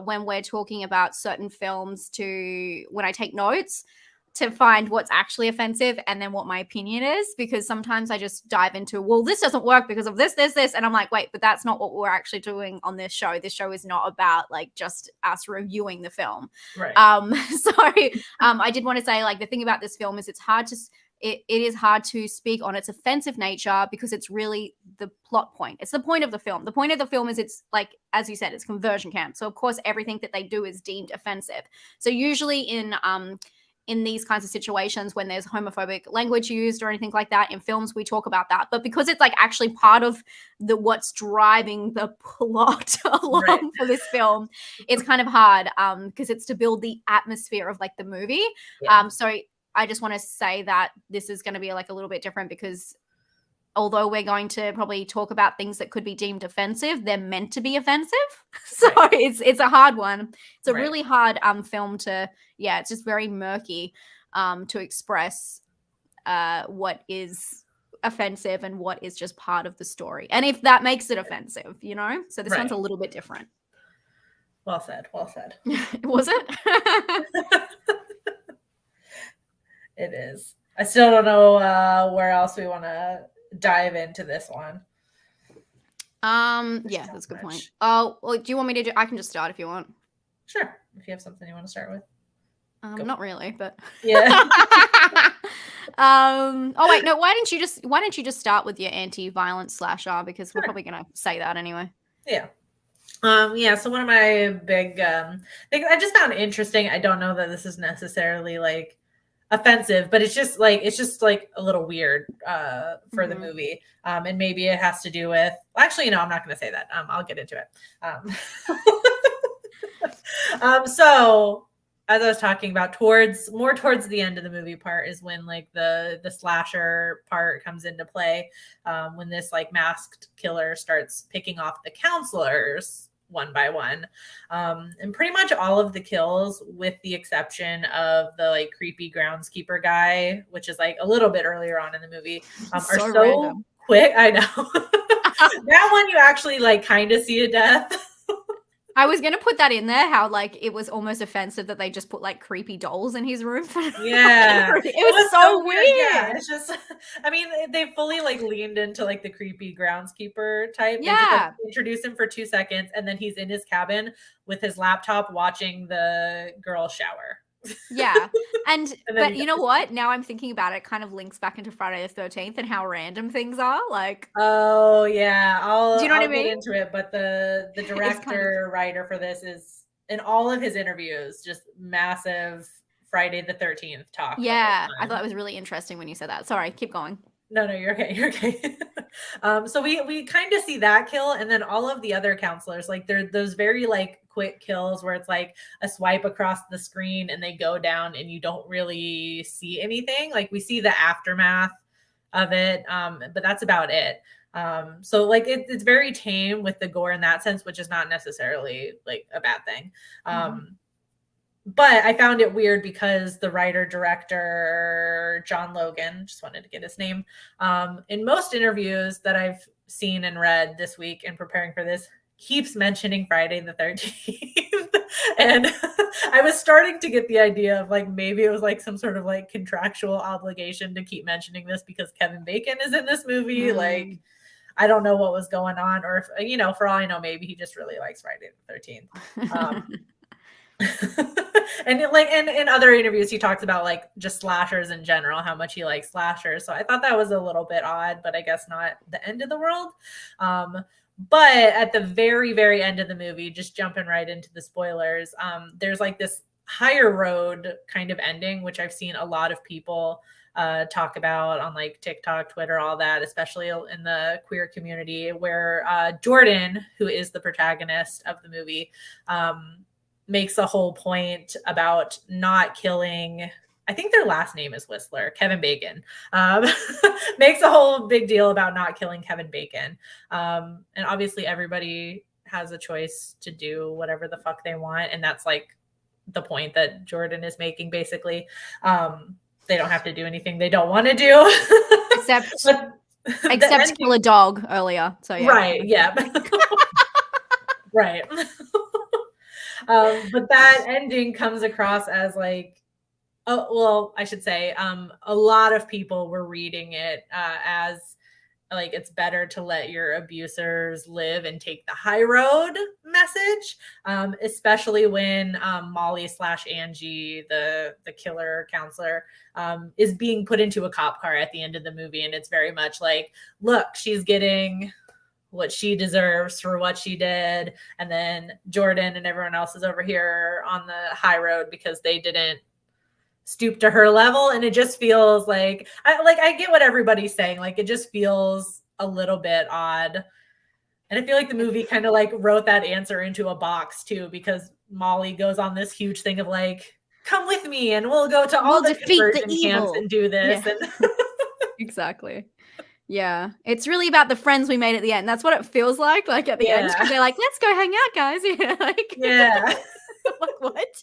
when we're talking about certain films when I take notes to find what's actually offensive and then what my opinion is, because sometimes I just dive into, well, this doesn't work because of this, and I'm like, wait, but that's not what we're actually doing on this show. This show is not about like just us reviewing the film. Right. I did want to say, like, the thing about this film is it is hard to speak on its offensive nature because it's really the plot point. It's the point of the film. The point of the film is it's like, as you said, it's conversion camp. So of course everything that they do is deemed offensive. So usually in these kinds of situations when there's homophobic language used or anything like that in films, we talk about that. But because it's like actually part of what's driving the plot along for this film, it's kind of hard because it's to build the atmosphere of like the movie. Yeah. So I just want to say that this is going to be like a little bit different because although we're going to probably talk about things that could be deemed offensive, they're meant to be offensive. So it's a hard one. It's a really hard film to, it's just very murky to express what is offensive and what is just part of the story. And if that makes it offensive, you know? So this one's a little bit different. Well said. Well said. Was it? It is. I still don't know where else we want to dive into this one. Yeah, that's a good point. Oh, well, do you want me to do? I can just start if you want. Sure, if you have something you want to start with. Not really, but yeah. Oh wait, no. Why don't you just start with your anti-violence slasher because we're probably gonna say that anyway. Yeah. So one of my big things I just found interesting. I don't know that this is necessarily like offensive, but it's just like a little weird for the movie, and maybe it has to do with, actually, no, I'm not going to say that. I'll get into it. So as I was talking about, towards the end of the movie part is when like the slasher part comes into play, when this like masked killer starts picking off the counselors one by one, and pretty much all of the kills, with the exception of the like creepy groundskeeper guy, which is like a little bit earlier on in the movie, are so quick. I know. That one you actually like kind of see a death. I was gonna put that in there, how like it was almost offensive that they just put like creepy dolls in his room. Yeah, it was so weird. Yeah, it's just, I mean, they fully like leaned into like the creepy groundskeeper type. Yeah, they just, like, introduce him for 2 seconds, and then he's in his cabin with his laptop watching the girl shower. Yeah, but you know what? Now I'm thinking about it, kind of links back into Friday the 13th and how random things are. Like, oh yeah, do you know what I mean? Get into it, but the director writer for this is, in all of his interviews, just massive Friday the 13th talk. Yeah, I thought it was really interesting when you said that. Sorry, keep going. No, you're okay. You're okay. So we kind of see that kill, and then all of the other counselors, like they're those very like quick kills where it's like a swipe across the screen and they go down and you don't really see anything. Like we see the aftermath of it, but that's about it. So like it's very tame with the gore in that sense, which is not necessarily like a bad thing. But I found it weird because the writer director John Logan, just wanted to get his name, in most interviews that I've seen and read this week in preparing for this, keeps mentioning Friday the 13th. And I was starting to get the idea of like maybe it was like some sort of like contractual obligation to keep mentioning this because Kevin Bacon is in this movie. Like I don't know what was going on, or if, you know, for all I know, maybe he just really likes Friday the 13th. And in other interviews he talks about like just slashers in general, how much he likes slashers. So I thought that was a little bit odd, but I guess not the end of the world. But at the very, very end of the movie, just jumping right into the spoilers, there's like this higher road kind of ending, which I've seen a lot of people talk about on like TikTok, Twitter, all that, especially in the queer community, where Jordan, who is the protagonist of the movie, makes a whole point about not killing, I think their last name is Whistler, Kevin Bacon, makes a whole big deal about not killing Kevin Bacon. And obviously everybody has a choice to do whatever the fuck they want. And that's like the point that Jordan is making, basically. They don't have to do anything they don't want to do. Except kill a dog earlier. So yeah. Right, yeah. Right. But that ending comes across as like, oh, well, I should say, a lot of people were reading it as like it's better to let your abusers live and take the high road message, especially when Molly / Angie, the killer counselor, is being put into a cop car at the end of the movie, and it's very much like, look, she's getting what she deserves for what she did, and then Jordan and everyone else is over here on the high road because they didn't stoop to her level. And it just feels like I get what everybody's saying, like it just feels a little bit odd. And I feel like the movie kind of like wrote that answer into a box too, because Molly goes on this huge thing of like, come with me and we'll go to all the conversion camps and do this. Yeah. And exactly. Yeah, it's really about the friends we made at the end. That's what it feels like at the end. They're like, let's go hang out, guys. Yeah, like, yeah. Like, what?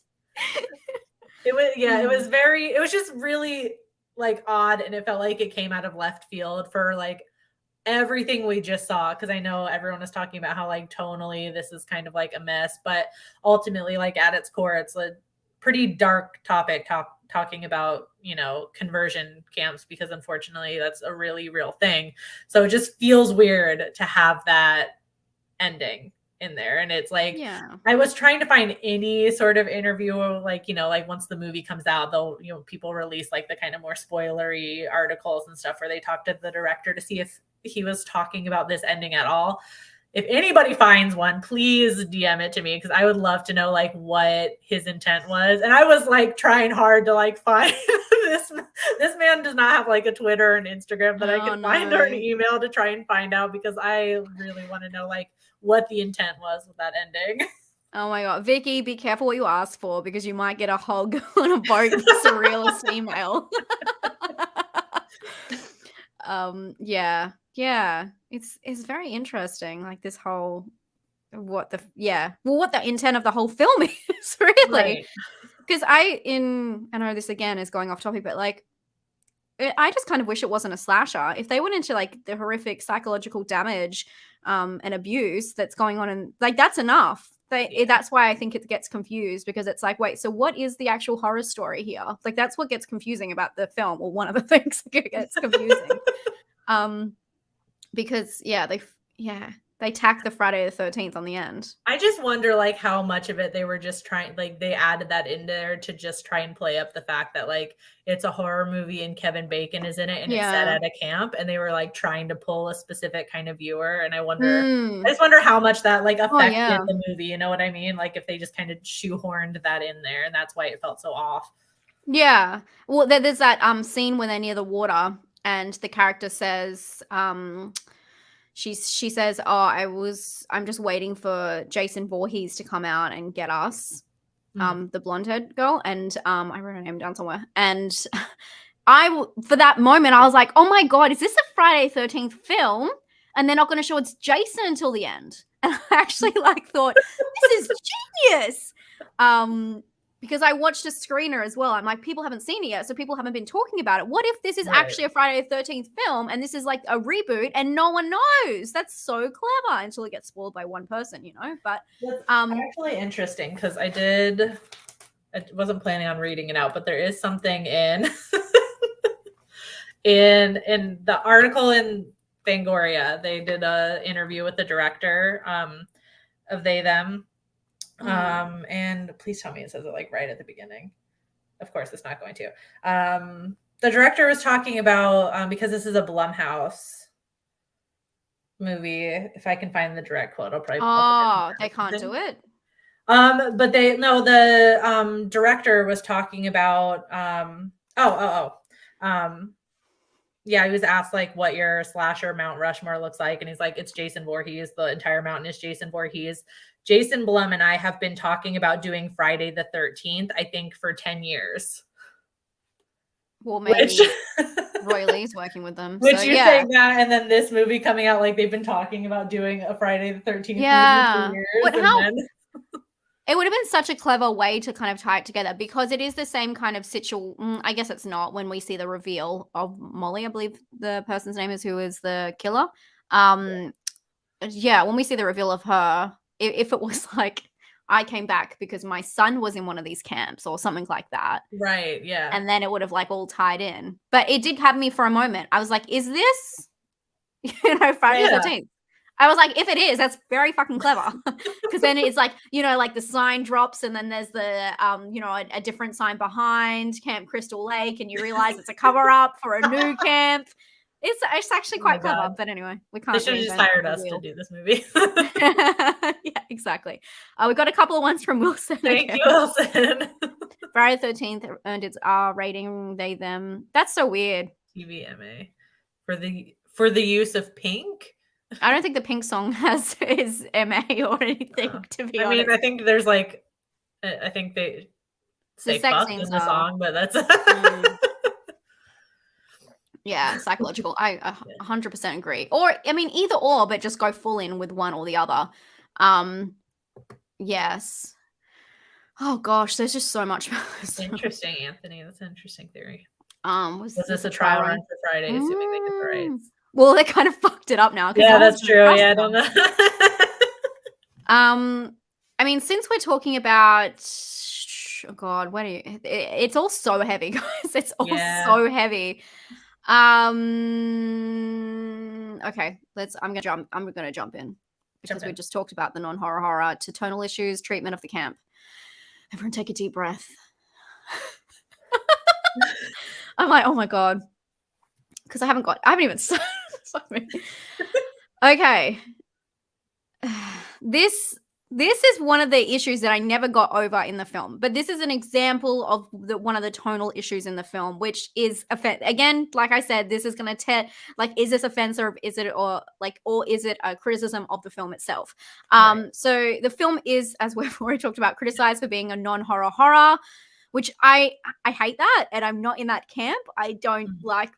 It was just really like odd, and it felt like it came out of left field for like everything we just saw, because I know everyone is talking about how like tonally this is kind of like a mess, but ultimately like at its core it's a pretty dark topic talking about, you know, conversion camps, because unfortunately that's a really real thing. So it just feels weird to have that ending in there. And it's like, I was trying to find any sort of interview, like, you know, like once the movie comes out, they'll, you know, people release like the kind of more spoilery articles and stuff where they talk to the director to see if he was talking about this ending at all. If anybody finds one, please DM it to me, because I would love to know like what his intent was. And I was like trying hard to like find this man does not have like a Twitter and Instagram that I can find, or an email to try and find out, because I really want to know like what the intent was with that ending. Oh my God, Vicky, be careful what you ask for, because you might get a hog on a boat surrealist email. Yeah, it's very interesting, like this whole what the intent of the whole film is, really. Because I know this again is going off topic, but like I just kind of wish it wasn't a slasher. If they went into like the horrific psychological damage and abuse that's going on, and like that's enough. That's why I think it gets confused, because it's like, wait, so what is the actual horror story here? Like that's what gets confusing about the film, or one of the things that gets confusing. Because they tack the Friday the 13th on the end. I just wonder like how much of it they were just trying, like they added that in there to just try and play up the fact that like it's a horror movie and Kevin Bacon is in it, and it's set at a camp, and they were like trying to pull a specific kind of viewer. And I just wonder how much that like affected the movie, you know what I mean? Like if they just kind of shoehorned that in there, and that's why it felt so off. Yeah. Well, there's that scene when they're near the water, and the character says, she says, "Oh, I'm just waiting for Jason Voorhees to come out and get us." The blonde-haired girl, and I wrote her name down somewhere, and for that moment I was like, oh my god, is this a Friday 13th film? And they're not going to show it's Jason until the end. And I actually like thought, this is genius. Because I watched a screener as well. I'm like, people haven't seen it yet, so people haven't been talking about it. What if this is actually a Friday the 13th film and this is like a reboot and no one knows? That's so clever until it gets spoiled by one person, you know? But that's actually interesting because I wasn't planning on reading it out, but there is something in in the article in Fangoria. They did a interview with the director of They Them. And please tell me it says it like right at the beginning. Of course it's not going to. The director was talking about because this is a Blumhouse movie. If I can find the direct quote, I'll probably they can't do it. But the director was talking about yeah, he was asked like what your slasher Mount Rushmore looks like, and he's like, it's Jason Voorhees. The entire mountain is Jason Voorhees. Jason Blum and I have been talking about doing Friday the 13th, I think, for 10 years. Well, maybe Roy Lee's working with them. Which you're saying that, and then this movie coming out, like they've been talking about doing a Friday the 13th movie for years. It would have been such a clever way to kind of tie it together because it is the same kind of situation. I guess it's not when we see the reveal of Molly, I believe the person's name is, who is the killer. When we see the reveal of her, if it was like, I came back because my son was in one of these camps or something like that. Right, yeah. And then it would have like all tied in. But it did have me for a moment. I was like, is this, Friday the 13th? I was like, if it is, that's very fucking clever. Because then it's like, like the sign drops and then there's the, a different sign behind Camp Crystal Lake and you realize it's a cover up for a new camp. It's actually quite clever. God. But anyway, we can't. They should have just hired us to do this movie. Yeah, exactly. We got a couple of ones from Wilson. Thank you, Wilson. Friday the 13th earned its R rating, they, them. That's so weird. TVMA. For the use of pink? I don't think the Pink song has his MA or anything, to be honest. I mean, I think there's like, I think they say fuck in the song, but that's... Yeah, psychological. I 100% agree. Or, I mean, either or, but just go full in with one or the other. Yes. Oh, gosh, there's just so much. Interesting, Anthony. That's an interesting theory. Was this a trial run for Friday, assuming they get the rights? Well, they kind of fucked it up now. Yeah, that's true. Yeah, I don't know. I mean, since we're talking about, oh God, it's all so heavy, guys. It's all so heavy. Okay, I'm gonna jump in because we just talked about the non-horror to tonal issues, treatment of the camp. Everyone take a deep breath. I'm like, oh my God. Because I haven't even okay. This is one of the issues that I never got over in the film, but this is an example of one of the tonal issues in the film, which is again, like I said, this is going to is this offensive? Is it or is it a criticism of the film itself? Right. So the film is, as we've already talked about, criticized for being a non-horror horror, which I hate that, and I'm not in that camp. I don't like,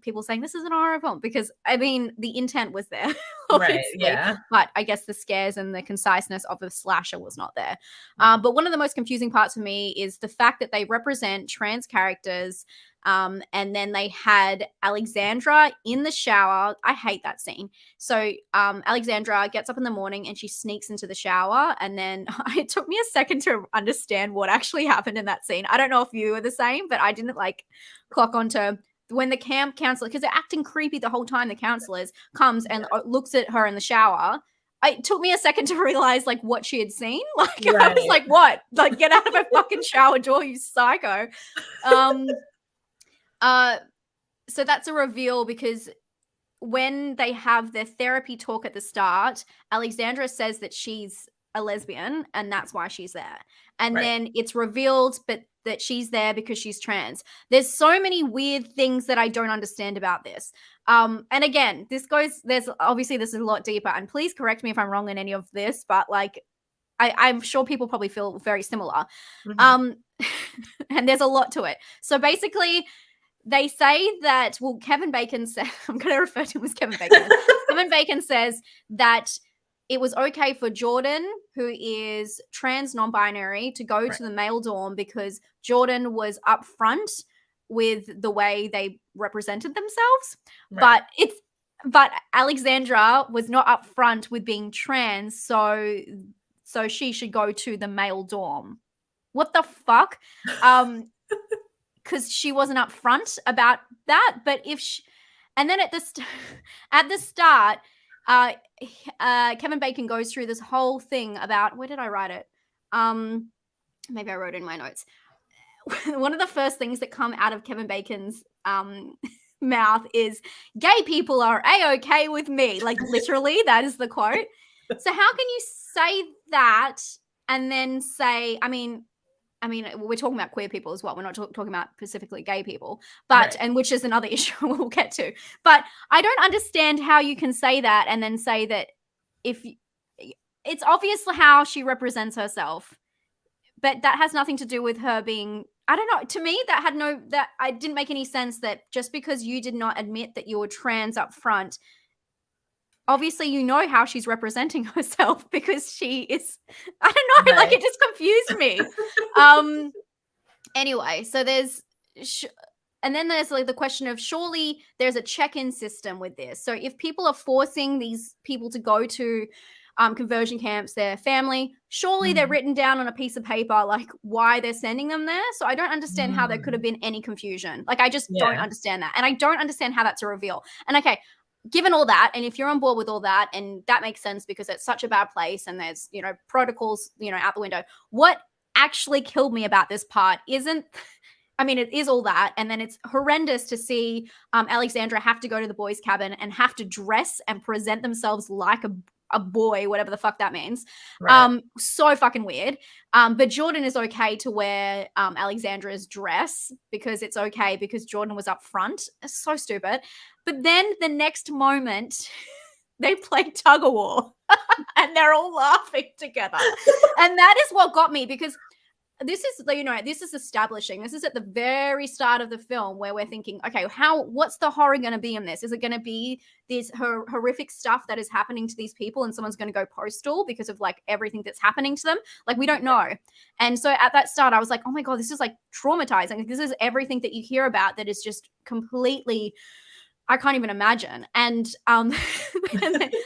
people saying this is an horror film because, I mean, the intent was there, obviously. Right, yeah. But I guess the scares and the conciseness of the slasher was not there. But one of the most confusing parts for me is the fact that they represent trans characters, and then they had Alexandra in the shower. I hate that scene. So Alexandra gets up in the morning and she sneaks into the shower, and then it took me a second to understand what actually happened in that scene. I don't know if you were the same, but I didn't clock onto when the camp counselor, because they're acting creepy the whole time, the counselors comes and looks at her in the shower. It took me a second to realize what she had seen. I was like, what? Get out of her fucking shower door, you psycho. So that's a reveal because when they have their therapy talk at the start, Alexandra says that she's a lesbian and that's why she's there. And then it's revealed, but that she's there because she's trans. There's so many weird things that I don't understand about this. And again, this is a lot deeper, and please correct me if I'm wrong in any of this, but like I'm sure people probably feel very similar. And there's a lot to it. So basically, they say that, well, Kevin Bacon said, I'm going to refer to him as Kevin Bacon. Kevin Bacon says that it was okay for Jordan, who is trans non-binary, to go to the male dorm because Jordan was upfront with the way they represented themselves. But Alexandra was not upfront with being trans, so she should go to the male dorm. What the fuck? Because she wasn't upfront about that. But and then at the start, Kevin Bacon goes through this whole thing about, where did I write it? Maybe I wrote it in my notes. One of the first things that come out of Kevin Bacon's mouth is, "Gay people are A-okay with me." Like, literally, that is the quote. So how can you say that and then say, I mean, we're talking about queer people as well. We're not talking about specifically gay people, but and which is another issue we'll get to. But I don't understand how you can say that and then say that if it's obvious how she represents herself, but that has nothing to do with her being. I don't know. To me, that I didn't make any sense. That just because you did not admit that you were trans up front, obviously you know how she's representing herself because she is, I don't know, like, it just confused me. Anyway, so and then there's like the question of, surely there's a check-in system with this. So if people are forcing these people to go to conversion camps, their family, surely they're written down on a piece of paper, like why they're sending them there. So I don't understand how there could have been any confusion. Like, I just don't understand that. And I don't understand how that's a reveal. And okay, given all that, and if you're on board with all that, and that makes sense because it's such a bad place and there's, protocols, out the window. What actually killed me about this part isn't, it is all that. And then it's horrendous to see Alexandra have to go to the boys' cabin and have to dress and present themselves like a boy, whatever the fuck that means. So fucking weird. But Jordan is okay to wear Alexandra's dress because it's okay because Jordan was up front. It's so stupid. But then the next moment, they play tug of war and they're all laughing together. And that is what got me, because this is establishing. This is at the very start of the film where we're thinking, okay, what's the horror going to be in this? Is it going to be this horrific stuff that is happening to these people and someone's going to go postal because of like everything that's happening to them? Like, we don't know. And so at that start, I was like, oh my God, this is like traumatizing. Like, this is everything that you hear about that is just completely, I can't even imagine. And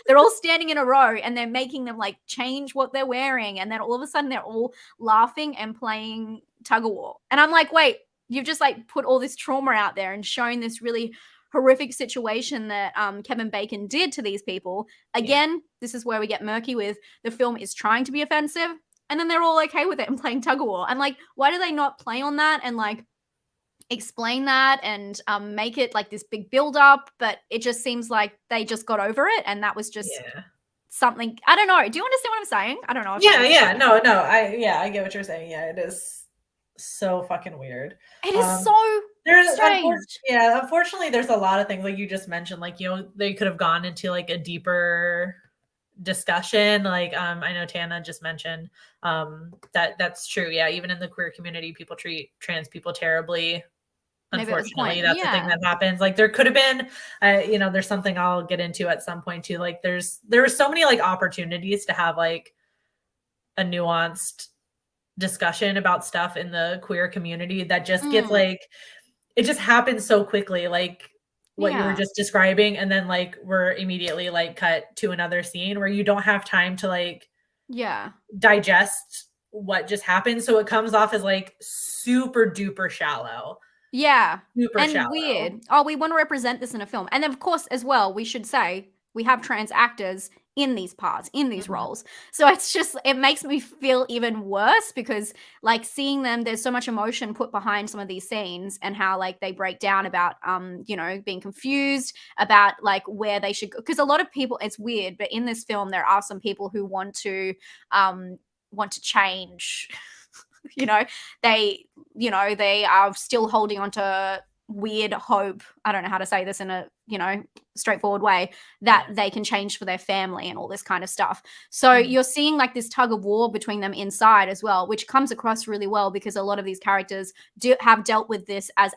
they're all standing in a row and they're making them like change what they're wearing. And then all of a sudden they're all laughing and playing tug of war. And I'm like, wait, you've just like put all this trauma out there and shown this really horrific situation that Kevin Bacon did to these people. Again, this is where we get murky with the film is trying to be offensive. And then they're all okay with it and playing tug of war. And like, why do they not play on that and like explain that and make it like this big build up? But it just seems like they just got over it, and that was just something. I don't know. Do you understand what I'm saying? I don't know. No. I get what you're saying. Yeah, it is so fucking weird. It is so strange. Unfortunately, there's a lot of things like you just mentioned. Like, they could have gone into like a deeper discussion. Like, I know Tana just mentioned that's true. Yeah, even in the queer community, people treat trans people terribly. Unfortunately, that's the thing that happens. Like, there could have been, there's something I'll get into at some point too. Like, there were so many like opportunities to have like a nuanced discussion about stuff in the queer community that just gets like, it just happens so quickly. Like what you were just describing, and then like we're immediately like cut to another scene where you don't have time to like digest what just happened. So it comes off as like super duper shallow. Yeah. Super and shallow. Weird. Oh, we want to represent this in a film. And of course, as well, we should say we have trans actors in these parts, in these roles. So it makes me feel even worse because like seeing them, there's so much emotion put behind some of these scenes and how like they break down about, being confused about like where they should go. Because a lot of people, it's weird, but in this film, there are some people who want to change They are still holding on to weird hope. I don't know how to say this in a straightforward way, that they can change for their family and all this kind of stuff. So you're seeing like this tug of war between them inside as well, which comes across really well because a lot of these characters have dealt with this as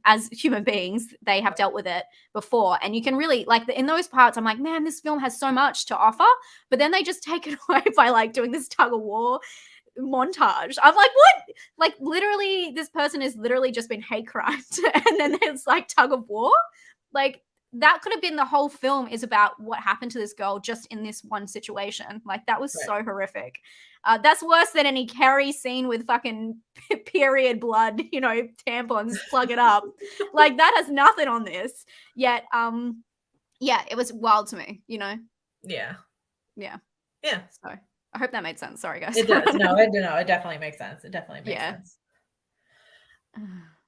as human beings. They have dealt with it before, and you can really like in those parts I'm like, man, this film has so much to offer, but then they just take it away by like doing this tug of war montage. I'm like, what? Like literally this person has literally just been hate crimed and then there's like tug of war. Like that could have been the whole film, is about what happened to this girl just in this one situation. Like that was so horrific. That's worse than any Carrie scene with fucking period blood, tampons, plug it up. Like that has nothing on this. Yet it was wild to me, Yeah. So I hope that made sense. Sorry, guys. It does. No, it definitely makes sense. It definitely makes sense.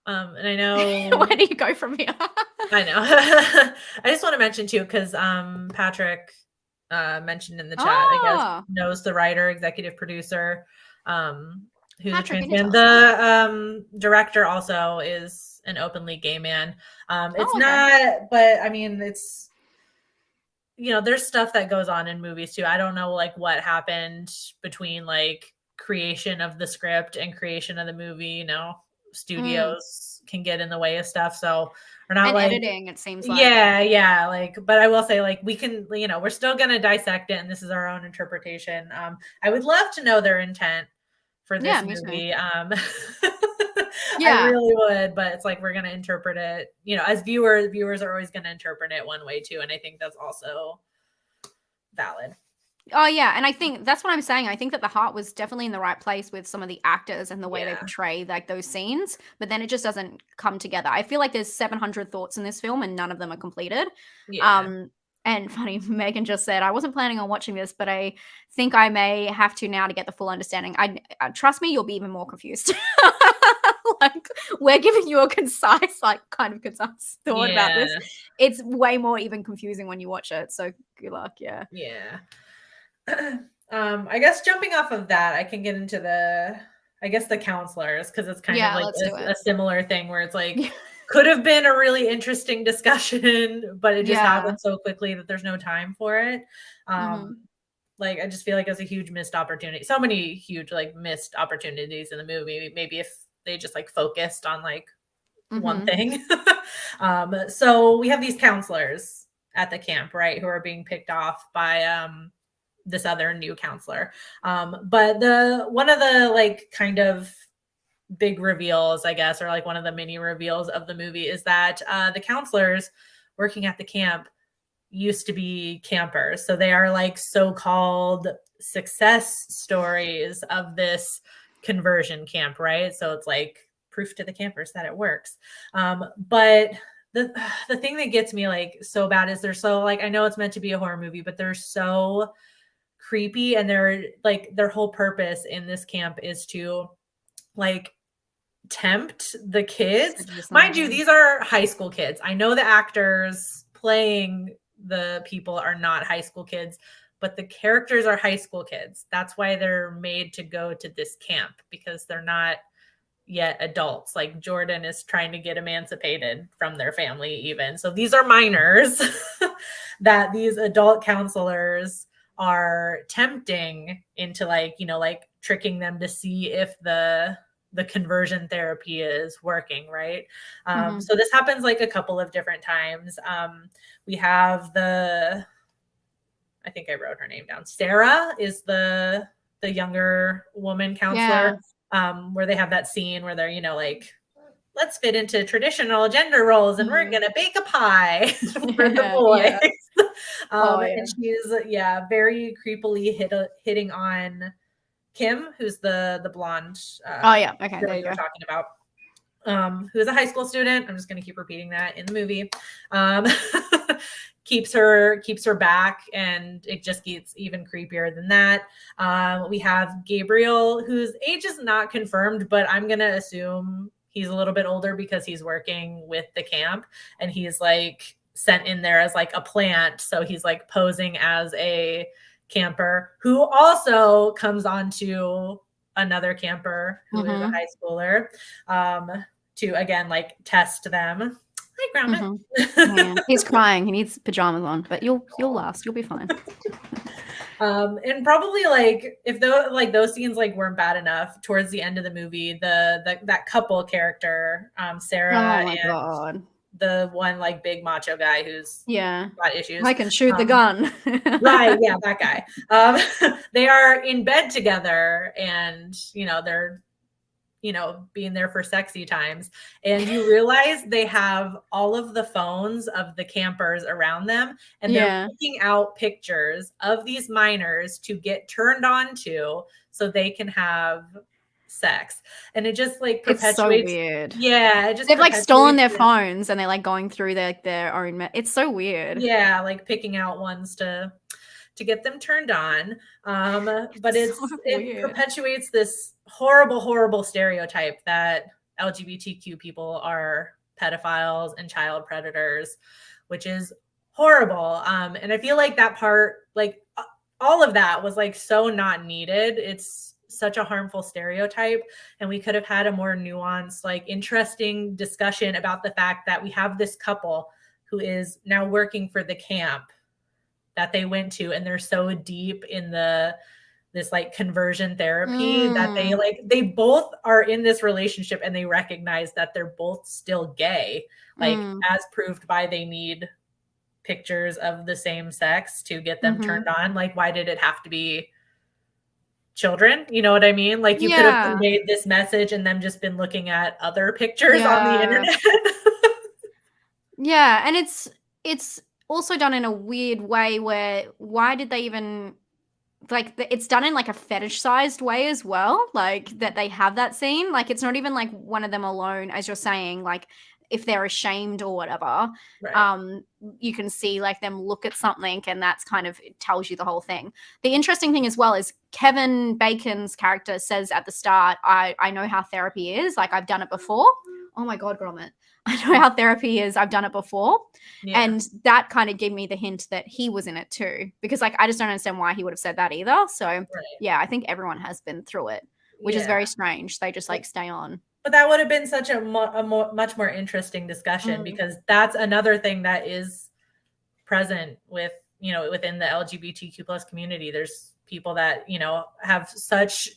And I know where do you go from here? I know. I just want to mention too, because Patrick mentioned in the chat, I guess, knows the writer, executive producer, who's Patrick, a trans man. The director also is an openly gay man. It's not, but I mean, it's, there's stuff that goes on in movies too. I don't know like what happened between like creation of the script and creation of the movie. Studios can get in the way of stuff. So we're not like editing, it seems like. Yeah. Like, but I will say like, we can, we're still going to dissect it and this is our own interpretation. I would love to know their intent for this movie. I really would, but it's like, we're going to interpret it, as viewers are always going to interpret it one way too. And I think that's also valid. Oh yeah, and I think that's what I'm saying. I think that the heart was definitely in the right place with some of the actors and the way they portray like those scenes, but then it just doesn't come together. I feel like there's 700 thoughts in this film and none of them are completed. And funny, Megan just said, I wasn't planning on watching this, but I think I may have to now to get the full understanding. I trust me, you'll be even more confused. Like we're giving you a concise thought about this. It's way more even confusing when you watch it. So good luck. Yeah. I guess jumping off of that, I can get into the counselors, because it's kind of like a similar thing where it's like could have been a really interesting discussion, but it just happened so quickly that there's no time for it. Like I just feel like it's a huge missed opportunity. So many huge like missed opportunities in the movie. Maybe if they just like focused on like one thing. So we have these counselors at the camp, right, who are being picked off by this other new counselor. But one of the like kind of big reveals, I guess, or like one of the mini reveals of the movie is that the counselors working at the camp used to be campers. So they are like so-called success stories of this conversion camp, right? So it's like proof to the campers that it works. But the thing that gets me like so bad is they're so like, I know it's meant to be a horror movie, but they're so creepy, and they're like, their whole purpose in this camp is to like tempt the kids. Mind you, these are high school kids. I know the actors playing the people are not high school kids, but the characters are high school kids. That's why they're made to go to this camp, because they're not yet adults. Like Jordan is trying to get emancipated from their family even. So these are minors that these adult counselors are tempting into like, like tricking them to see if the conversion therapy is working, right? So this happens like a couple of different times. We have I think I wrote her name down. Sarah is the younger woman counselor, where they have that scene where they're, like, let's fit into traditional gender roles and we're gonna bake a pie for the boys. And she's very creepily hitting on Kim, who's the blonde. Okay, there you go. Talking about, who is a high school student. I'm just going to keep repeating that in the movie. Keeps her back, and it just gets even creepier than that. We have Gabriel, whose age is not confirmed, but I'm going to assume he's a little bit older because he's working with the camp, and he's like sent in there as like a plant. So he's like posing as a camper who also comes onto another camper who is a Mhm. high schooler, to again like test them. Hi, Grandma. Yeah. He's crying. He needs pajamas on, but you'll last. You'll be fine. And probably like if those scenes like weren't bad enough, towards the end of the movie, that couple character, Sarah Oh my and god. the one like big macho guy who's got issues. I can shoot the gun. Right, yeah, that guy. They are in bed together, and they're being there for sexy times, and you realize they have all of the phones of the campers around them, and they're picking out pictures of these minors to get turned on to so they can have sex. And it just like perpetuates. It's so weird. Yeah, it just they've like stolen their perpetuates phones and they're like going through their own. It's so weird. Yeah, like picking out ones to get them turned on. But it perpetuates this horrible stereotype that LGBTQ people are pedophiles and child predators, which is horrible. And I feel like that part, like all of that was like so not needed. It's such a harmful stereotype, and we could have had a more nuanced, like interesting discussion about the fact that we have this couple who is now working for the camp that they went to, and they're so deep in this like conversion therapy that they both are in this relationship, and they recognize that they're both still gay, like as proved by they need pictures of the same sex to get them turned on. Like, why did it have to be children? You know what I mean? Like, you could have conveyed this message and them just been looking at other pictures on the internet. Yeah, and it's also done in a weird way where why did they even like it's done in like a fetish-sized way as well, like that they have that scene. Like it's not even like one of them alone, as you're saying, like if they're ashamed or whatever, you can see like them look at something, and that's kind of, it tells you the whole thing. The interesting thing as well is Kevin Bacon's character says at the start, I know how therapy is, like I've done it before. Oh my god, Gromit. I know how therapy is. I've done it before. Yeah. And that kind of gave me the hint that he was in it too, because like, I just don't understand why he would have said that either. So yeah, I think everyone has been through it, which is very strange. They just like stay on. But that would have been such a much more interesting discussion, because that's another thing that is present with, within the LGBTQ plus community. There's people that, have such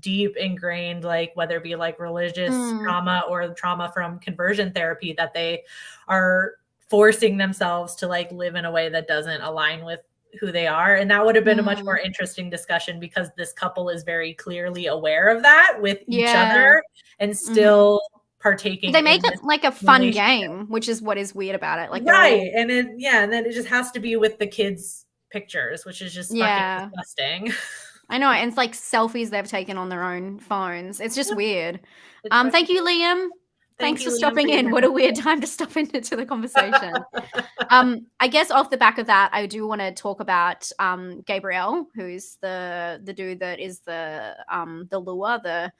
deep ingrained, like whether it be like religious trauma or trauma from conversion therapy, that they are forcing themselves to like live in a way that doesn't align with who they are. And that would have been a much more interesting discussion, because this couple is very clearly aware of that with each other and still partaking. They make it like a fun game, which is what is weird about it. Like, and then it just has to be with the kids' pictures, which is just fucking disgusting. I know. And it's like selfies they've taken on their own phones. It's just weird. Thank you, Liam. Thanks for stopping in. What a weird time to stop into the conversation. I guess off the back of that, I do want to talk about Gabriel, who's the dude that is the lure, the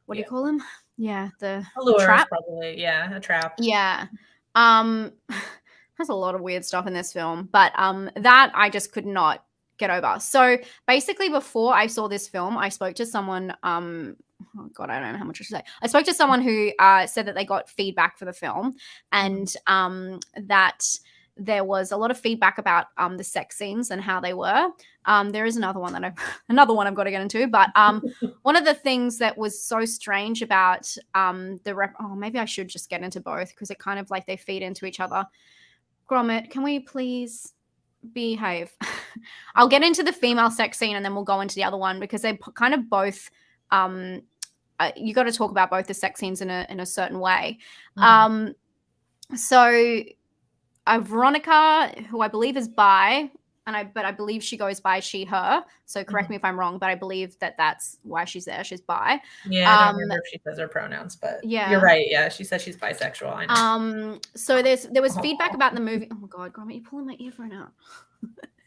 what do you call him? Yeah, the trap. Probably, a trap. Yeah. There's a lot of weird stuff in this film, but that I just could not get over. So basically, before I saw this film, I spoke to someone. Oh God, I don't know how much I should say. I spoke to someone who said that they got feedback for the film, and that there was a lot of feedback about the sex scenes and how they were. There is another one I've got to get into, but one of the things that was so strange about maybe I should just get into both, because it kind of like they feed into each other. Gromit, can we please behave? I'll get into the female sex scene and then we'll go into the other one, because they kind of both you got to talk about both the sex scenes in a certain way. So Veronica, who I believe is bi, but I believe she goes by she, her. So correct me if I'm wrong, but I believe that that's why she's there. She's bi. Yeah, I don't remember if she says her pronouns, but you're right. Yeah, she says she's bisexual. I know. So there was feedback about the movie. Oh my God, Grandma, you're pulling my earphone out.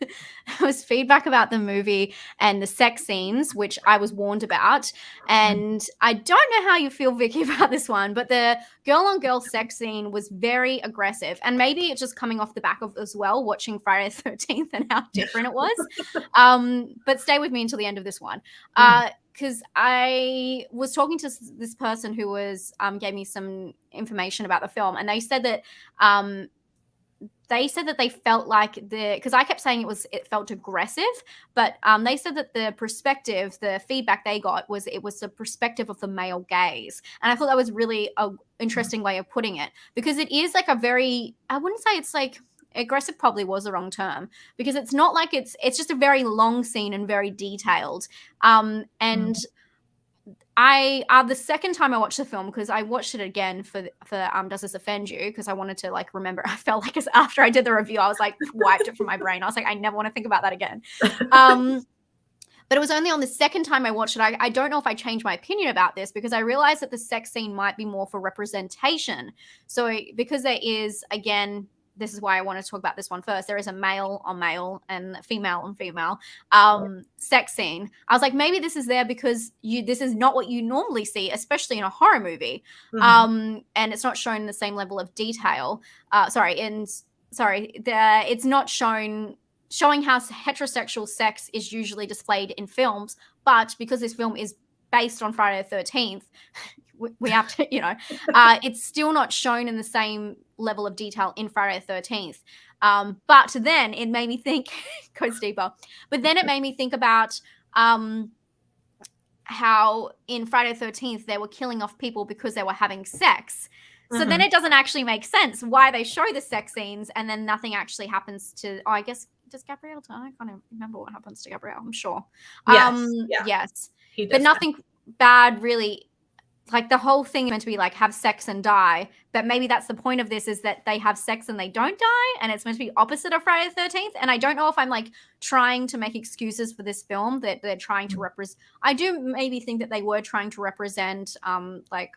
There was feedback about the movie and the sex scenes, which I was warned about. And I don't know how you feel, Vicky, about this one, but the girl-on-girl sex scene was very aggressive. And maybe it's just coming off the back of as well, watching Friday the 13th and how different it was. But stay with me until the end of this one. because I was talking to this person who was gave me some information about the film, and they said that they felt like because I kept saying it felt aggressive, but they said that the feedback they got was it was the perspective of the male gaze, and I thought that was really a interesting way of putting it, because it is like a very, I wouldn't say it's like aggressive, probably was the wrong term, because it's not like it's just a very long scene and very detailed, and the second time I watched the film, because I watched it again for Does This Offend You, because I wanted to like remember. I felt like after I did the review, I was like wiped it from my brain. I was like, I never want to think about that again. But it was only on the second time I watched it. I don't know if I changed my opinion about this, because I realized that the sex scene might be more for representation. So because there is, again, this is why I want to talk about this one first. There is a male on male and female on female sex scene. I was like, maybe this is there because this is not what you normally see, especially in a horror movie. And it's not shown in the same level of detail. It's not showing how heterosexual sex is usually displayed in films, but because this film is based on Friday the 13th, we have to, it's still not shown in the same level of detail in Friday the 13th. But then it made me think, goes deeper, but then it made me think about how in Friday the 13th they were killing off people because they were having sex. So then it doesn't actually make sense why they show the sex scenes and then nothing actually happens to, I guess, does Gabrielle die? I can't remember what happens to Gabrielle, I'm sure. Yes. But nothing bad really. Like the whole thing is meant to be like have sex and die, but maybe that's the point of this, is that they have sex and they don't die, and it's meant to be opposite of Friday the 13th. And I don't know if I'm like trying to make excuses for this film that they're trying to represent. I do maybe think that they were trying to represent like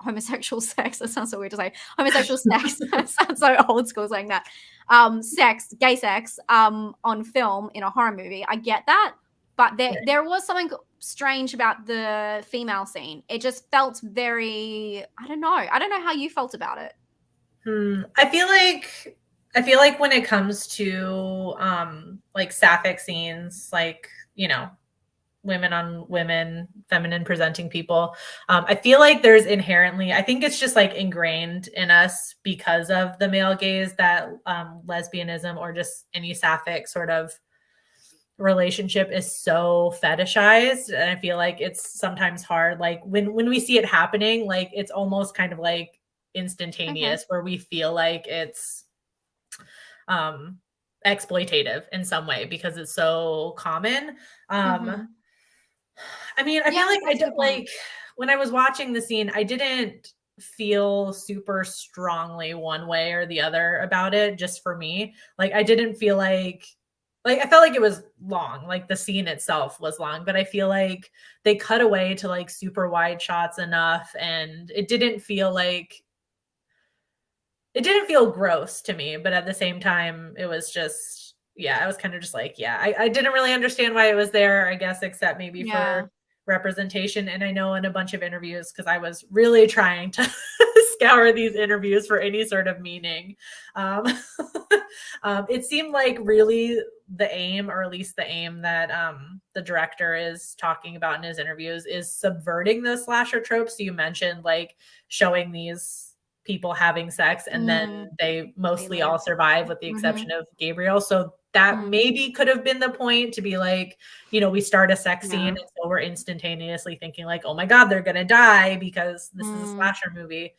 homosexual sex. That sounds so weird to say. Homosexual sex. That sounds so old school saying that. Gay sex on film in a horror movie. I get that. But there was something strange about the female scene. It just felt very, I don't know how you felt about it. I feel like when it comes to like sapphic scenes, like, women on women, feminine presenting people, I feel like there's inherently, I think it's just like ingrained in us because of the male gaze that lesbianism or just any sapphic sort of relationship is so fetishized. And I feel like it's sometimes hard, like when we see it happening, like it's almost kind of like instantaneous, where we feel like it's exploitative in some way because it's so common. I mean, I feel like I did, like when I was watching the scene, I didn't feel super strongly one way or the other about it. Just for me, like I didn't feel like I felt like it was long, like the scene itself was long, but I feel like they cut away to like super wide shots enough, and it didn't feel gross to me, but at the same time, it was just, I was kind of just like, I didn't really understand why it was there, I guess, except maybe for representation. And I know in a bunch of interviews, because I was really trying to scour these interviews for any sort of meaning, it seemed like really the aim, or at least the aim that the director is talking about in his interviews, is subverting the slasher tropes. So you mentioned like showing these people having sex and then they mostly all survive with the exception of Gabriel. So that maybe could have been the point, to be like, we start a sex scene and so we're instantaneously thinking like, oh my God, they're going to die because this is a slasher movie.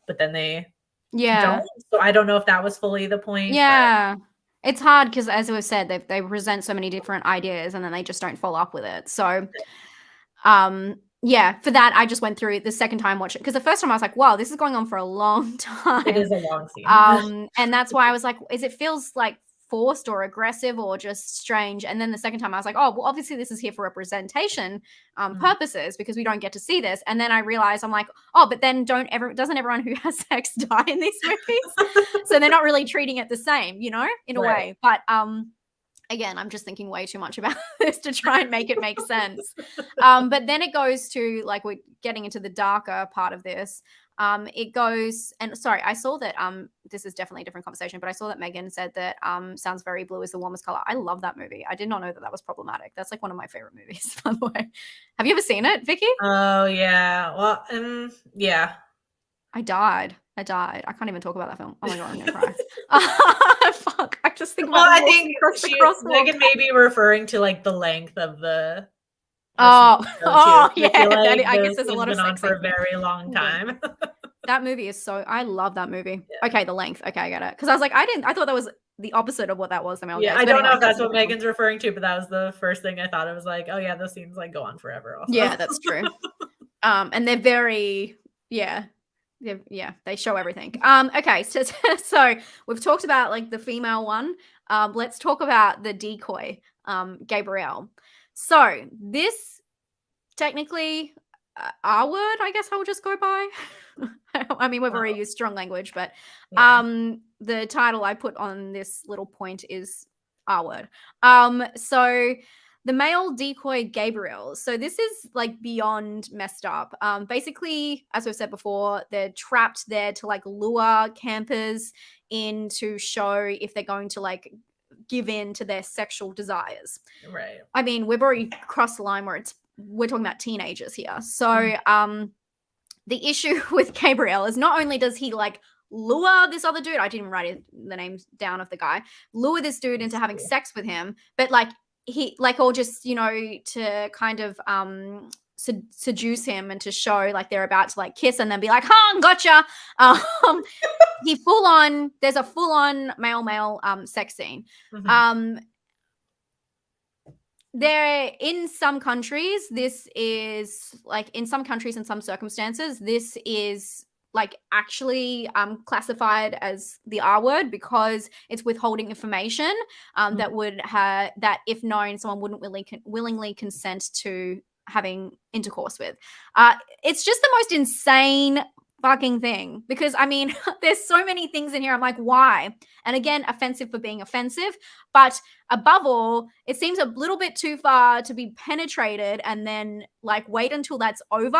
But then they don't. So I don't know if that was fully the point. Yeah. But it's hard because, as we've said, they present so many different ideas and then they just don't follow up with it. So, for that, I just went through the second time watching it, because the first time I was like, wow, this is going on for a long time. It is a long scene. And that's why I was like, it feels like forced or aggressive or just strange. And then the second time I was like, oh, well, obviously this is here for representation purposes, because we don't get to see this. And then I realized, I'm like, oh, but then doesn't everyone who has sex die in these movies? So they're not really treating it the same, in a way. But again, I'm just thinking way too much about this to try and make it make sense. But then it goes to, like, we're getting into the darker part of this. It goes, and sorry, I saw that this is definitely a different conversation, but I saw that Megan said that Sounds Very Blue is the warmest color. I love that movie. I did not know that was problematic. That's like one of my favorite movies, by the way. Have you ever seen it, Vicky? Oh yeah. Well, yeah. I died. I can't even talk about that film. Oh my god, I'm gonna cry. Fuck. I just think about Well, I think Megan may be referring to like the length of the yeah. Like I guess there's a lot of been on sex for a very long time. That movie is I love that movie. Yeah. Okay, the length. Okay, I get it. Because I was like, I thought that was the opposite of what that was. Yeah, I don't know if that's what Megan's referring to, but that was the first thing I thought. I was like, oh yeah, those scenes like go on forever. Also. Yeah, that's true. And they're very they show everything. Okay, so we've talked about like the female one. Let's talk about the decoy, Gabrielle. So this technically our word, I guess I will just go by. I mean, we've already used strong language, but the title I put on this little point is our word. So the male decoy Gabriel. So this is like beyond messed up. Basically, as we've said before, they're trapped there to like lure campers in to show if they're going to like give in to their sexual desires. Right. I mean, we've already crossed the line where we're talking about teenagers here. So the issue with Gabriel is not only does he like lure this other dude, I didn't write the names down of the guy, lure this dude into having sex with him, but like he like, or just, you know, to kind of seduce him and to show like they're about to like kiss and then be like, gotcha. There's a full-on male sex scene. There, in some countries, this is like, in some countries, in some circumstances, this is like actually classified as the R word because it's withholding information that would have, that if known, someone wouldn't willingly consent to having intercourse with. It's just the most insane fucking thing because I mean there's so many things in here. I'm like, why? And again, offensive for being offensive, but above all, it seems a little bit too far to be penetrated and then like wait until that's over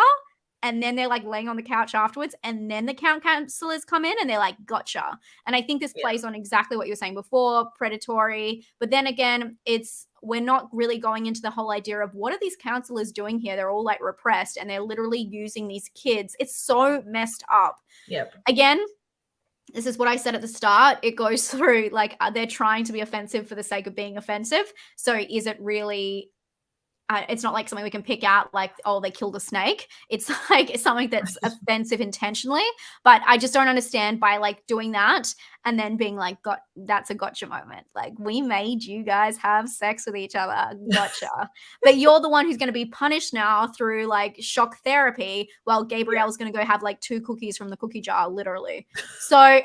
and then they're like laying on the couch afterwards and then the count counselors come in and they're like, gotcha. And I think this plays on exactly what you were saying before, predatory, but then again, we're not really going into the whole idea of what are these counselors doing here? They're all like repressed and they're literally using these kids. It's so messed up. Yep. Again, this is what I said at the start. It goes through like they're trying to be offensive for the sake of being offensive. So is it really, it's not like something we can pick out like, oh, they killed a snake. It's like it's something that's offensive intentionally. But I just don't understand by like doing that and then being like, that's a gotcha moment. Like we made you guys have sex with each other. Gotcha. But you're the one who's going to be punished now through like shock therapy while Gabrielle's going to go have like 2 cookies from the cookie jar, literally. So...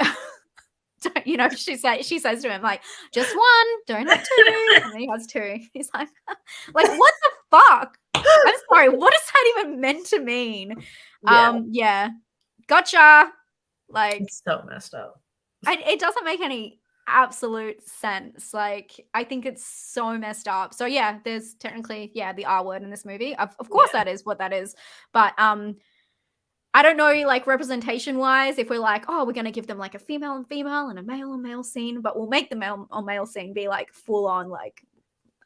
you know, she says to him like, just 1, don't have 2, and then he has 2. He's like what the fuck? I'm sorry, what is that even meant to mean? Gotcha. Like it's so messed up. It doesn't make any absolute sense. Like I think it's so messed up. So yeah, there's technically the R word in this movie. Of course that is what that is, but I don't know, like representation wise, if we're like, oh, we're going to give them like a female and female and a male and male scene, but we'll make the male on male scene be like full on like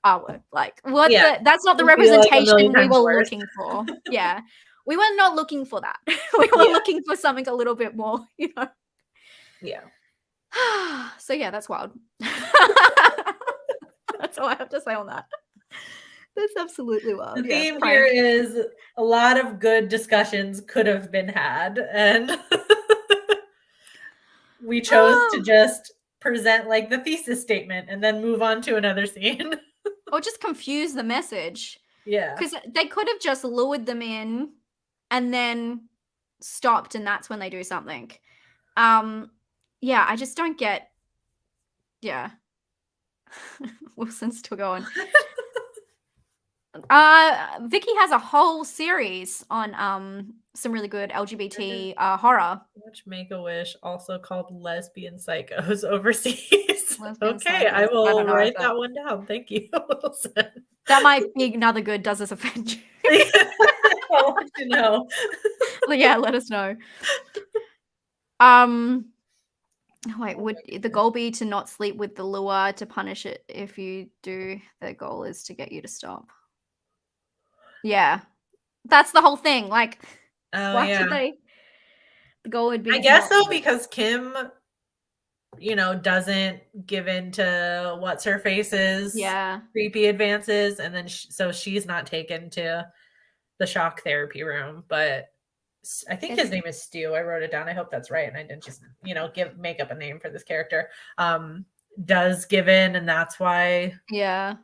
R word. Like what? That's not the representation we were looking for. Yeah. We were not looking for that. We were looking for something a little bit more, you know? Yeah. So yeah, that's wild. That's all I have to say on that. That's absolutely wild. The theme here is a lot of good discussions could have been had, and we chose to just present like the thesis statement and then move on to another scene. Or just confuse the message. Yeah. Because they could have just lured them in and then stopped, and that's when they do something. I just don't get. Yeah. Wilson's still going. Vicky has a whole series on some really good LGBT horror. Watch Make-A-Wish, also called Lesbian Psychos Overseas. Okay, I will write that one down. Thank you, Wilson. That might be another good Does This Offend You? I'll let you know. Yeah, let us know. Wait, would the goal be to not sleep with the lure to punish it? If you do, the goal is to get you to stop. Yeah, that's the whole thing. Like, Oh why yeah. should they? The goal would be. I guess so, because Kim, doesn't give in to what's her face's creepy advances, and then so she's not taken to the shock therapy room. But I think his name is Stu. I wrote it down. I hope that's right, and I didn't just make up a name for this character. Does give in, and that's why. Yeah.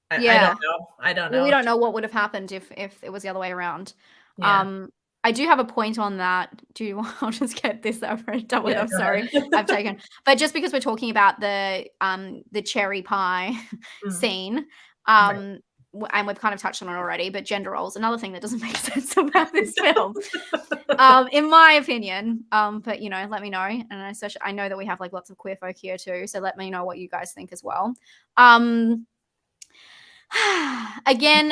I don't know. I don't know. Well, we don't know what would have happened if it was the other way around. Yeah. I do have a point on that. I'll just get this over and done with. Yeah, I'm sorry, I've taken. But just because we're talking about the cherry pie scene, Right. and we've kind of touched on it already, but gender roles, another thing that doesn't make sense about this film, in my opinion. But let me know, and I know that we have like lots of queer folk here too, so let me know what you guys think as well. Again,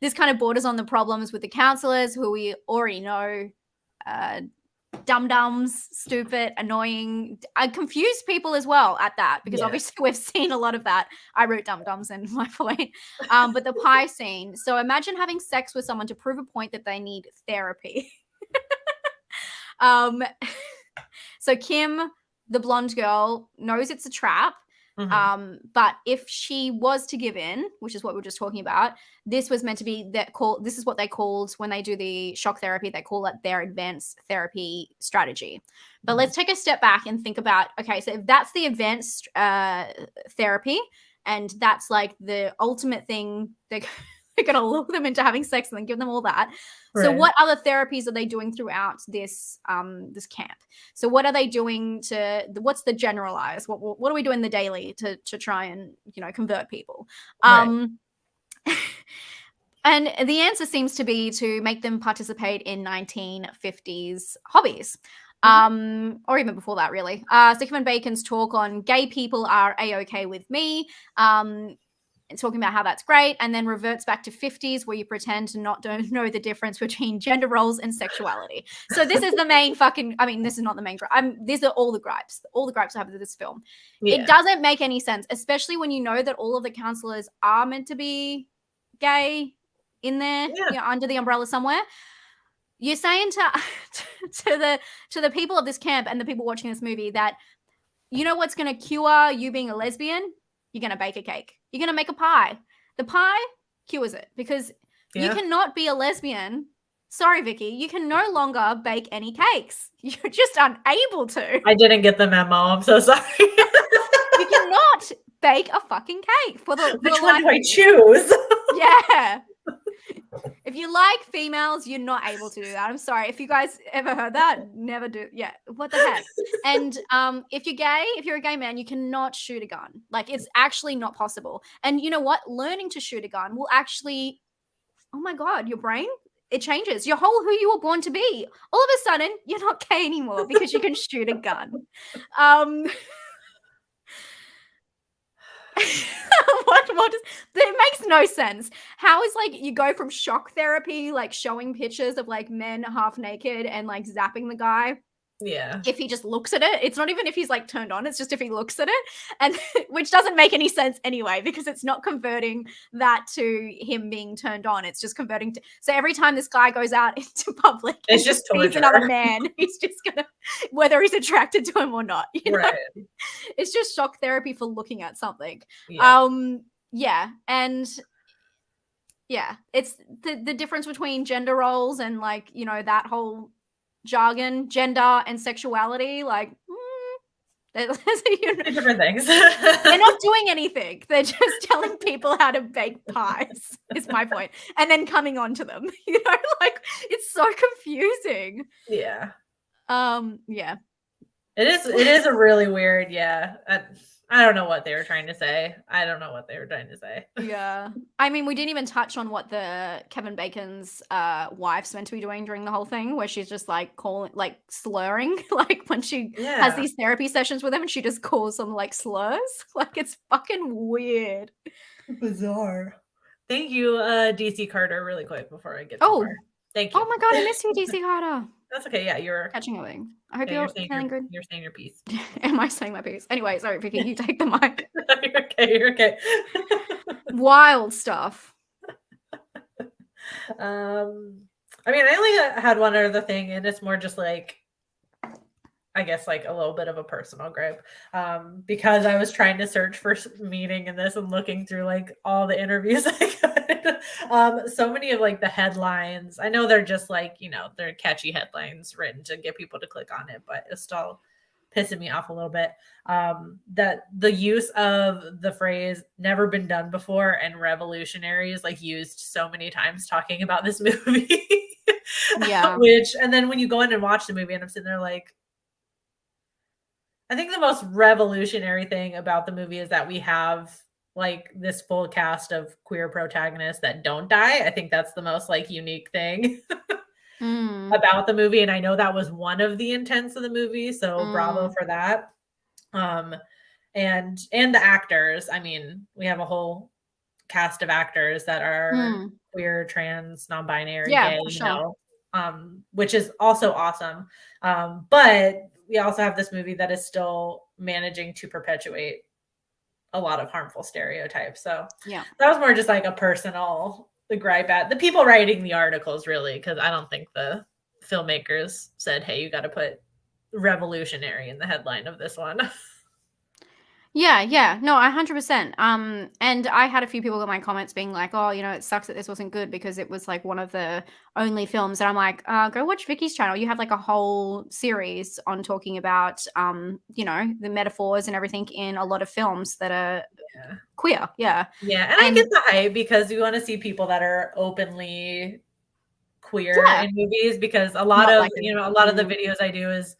this kind of borders on the problems with the counselors, who we already know, dum-dums, stupid, annoying, confused people as well at that, because obviously we've seen a lot of that. I wrote dum-dums in my point. But the pie scene. So imagine having sex with someone to prove a point that they need therapy. So Kim, the blonde girl, knows it's a trap. But if she was to give in, which is what we were just talking about, this was meant to be this is what they called when they do the shock therapy, they call it their advanced therapy strategy. But let's take a step back and think about, okay, so if that's the advanced therapy, and that's like the ultimate thing, they're going to lure them into having sex and then give them all that. Right. So what other therapies are they doing throughout this this camp? So what are they doing what's the generalized? What do we do in the daily to try and convert people? Right. And the answer seems to be to make them participate in 1950s hobbies. Or even before that, really. So Kevin Bacon's talk on gay people are A-okay with me, talking about how that's great, and then reverts back to 50s, where you pretend to don't know the difference between gender roles and sexuality. So this is the main this is not the main gripe. These are all the gripes. All the gripes I have with this film. Yeah. It doesn't make any sense, especially when you know that all of the counselors are meant to be gay in there, under the umbrella somewhere. You're saying to the people of this camp and the people watching this movie that, what's going to cure you being a lesbian? You're going to bake a cake. You're going to make a pie. The pie cures it, because you cannot be a lesbian. Sorry, Vicky. You can no longer bake any cakes. You're just unable to. I didn't get the memo. I'm so sorry. You cannot bake a fucking cake. Which one do I choose? Yeah. If you like females, you're not able to do that. I'm sorry. If you guys ever heard that, never do. Yeah. What the heck? And if you're a gay man, you cannot shoot a gun. Like, it's actually not possible. And you know what? Learning to shoot a gun will actually, oh my God, your brain, it changes. Your whole who you were born to be. All of a sudden, you're not gay anymore because you can shoot a gun. What is it? Makes no sense. How is you go from shock therapy, showing pictures of men half naked and zapping the guy, if he just looks at it? It's not even if he's turned on, it's just if he looks at it, and which doesn't make any sense anyway, because it's not converting that to him being turned on. It's just converting to, so every time this guy goes out into public, it's just sees another man, he's just gonna, whether he's attracted to him or not, right? It's just shock therapy for looking at something. And it's the difference between gender roles and that whole jargon, gender and sexuality, they're different things. They're not doing anything. They're just telling people how to bake pies, is my point, and then coming on to them. It's so confusing. Yeah. It is a really weird. I don't know what they were trying to say. Yeah. I mean, we didn't even touch on what the Kevin Bacon's wife's meant to be doing during the whole thing, where she's just slurring, when she has these therapy sessions with him, and she just calls them slurs. It's fucking weird. Bizarre. Thank you, DC Carter, really quick before I get too far. Thank you. Oh my god, I missed you, DC Carter. That's okay. Yeah, you're Catching a wing. I hope yeah, you're feeling good. You're saying your piece. Am I saying my piece? Anyway, sorry, Vicky, you take the mic. You're okay. You're okay. Wild stuff. I mean, I only had one other thing, and it's more just like, I guess, like a little bit of a personal gripe, because I was trying to search for meaning in this and looking through like all the interviews I could. So many of like the headlines, I know they're just like, you know, they're catchy headlines written to get people to click on it, but it's still pissing me off a little bit. That the use of the phrase "never been done before" and "revolutionary" is like used so many times talking about this movie. Yeah. And then when you go in and watch the movie, and I'm sitting there like, I think the most revolutionary thing about the movie is that we have like this full cast of queer protagonists that don't die. I think that's the most like unique thing about the movie. And I know that was one of the intents of the movie. So bravo for that. And the actors. I mean, we have a whole cast of actors that are queer, trans, non-binary, gay, for sure. which is also awesome. But we also have this movie that is still managing to perpetuate a lot of harmful stereotypes. So yeah, that was more just like a personal gripe at the people writing the articles, really, because I don't think the filmmakers said, hey, you got to put revolutionary in the headline of this one. Yeah. No, 100%. And I had a few people in my comments being like, oh, you know, it sucks that this wasn't good because it was like one of the only films. And I'm like, go watch Vicky's channel. You have like a whole series on talking about, you know, the metaphors and everything in a lot of films that are queer. Yeah. Yeah. And I get the hype because we want to see people that are openly queer in movies, because a lot of, you know, a lot of the videos I do is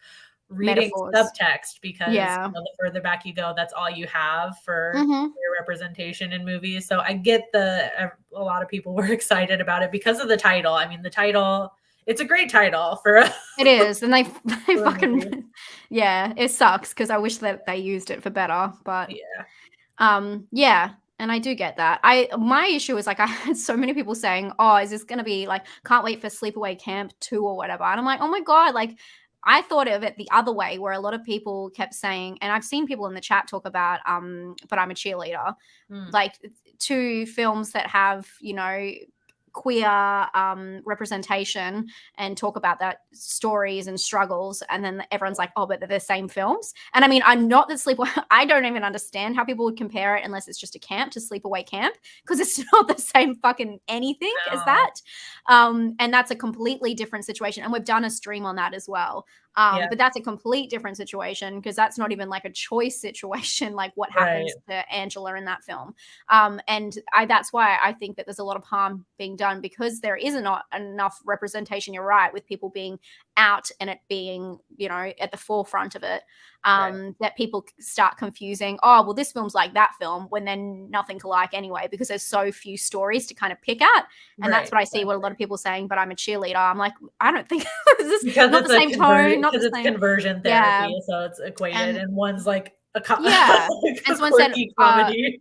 reading subtext, because you know, the further back you go, that's all you have for queer representation in movies. So I get a lot of people were excited about it because of the title. I mean, the title, it's a great title for it is, and they fucking it sucks because I wish that they used it for better, but and I do get that. My issue is like I had so many people saying, oh, is this gonna be like, can't wait for Sleepaway Camp 2 or whatever, and I'm like, oh my god, like I thought of it the other way, where a lot of people kept saying, and I've seen people in the chat talk about But I'm a Cheerleader, like 2 films that have, you know, queer representation and talk about that stories and struggles, and then everyone's like, oh, but they're the same films. And I mean, I'm not that I don't even understand how people would compare it unless it's just a camp to Sleepaway Camp, because it's not the same fucking anything as that. And that's a completely different situation, and we've done a stream on that as well. But that's a complete different situation, because that's not even like a choice situation, like what happens to Angela in that film. And that's why I think that there's a lot of harm being done, because there is not enough representation, you're right, with people being out and it being, you know, at the forefront of it, that people start confusing, oh, well, this film's like that film, when they're nothing alike anyway, because there's so few stories to kind of pick at. And that's what I see what a lot of people saying, But I'm a Cheerleader. I'm like, I don't think this is not the same tone, not the same. Because it's conversion therapy, so it's equated, and one's like a and someone said comedy.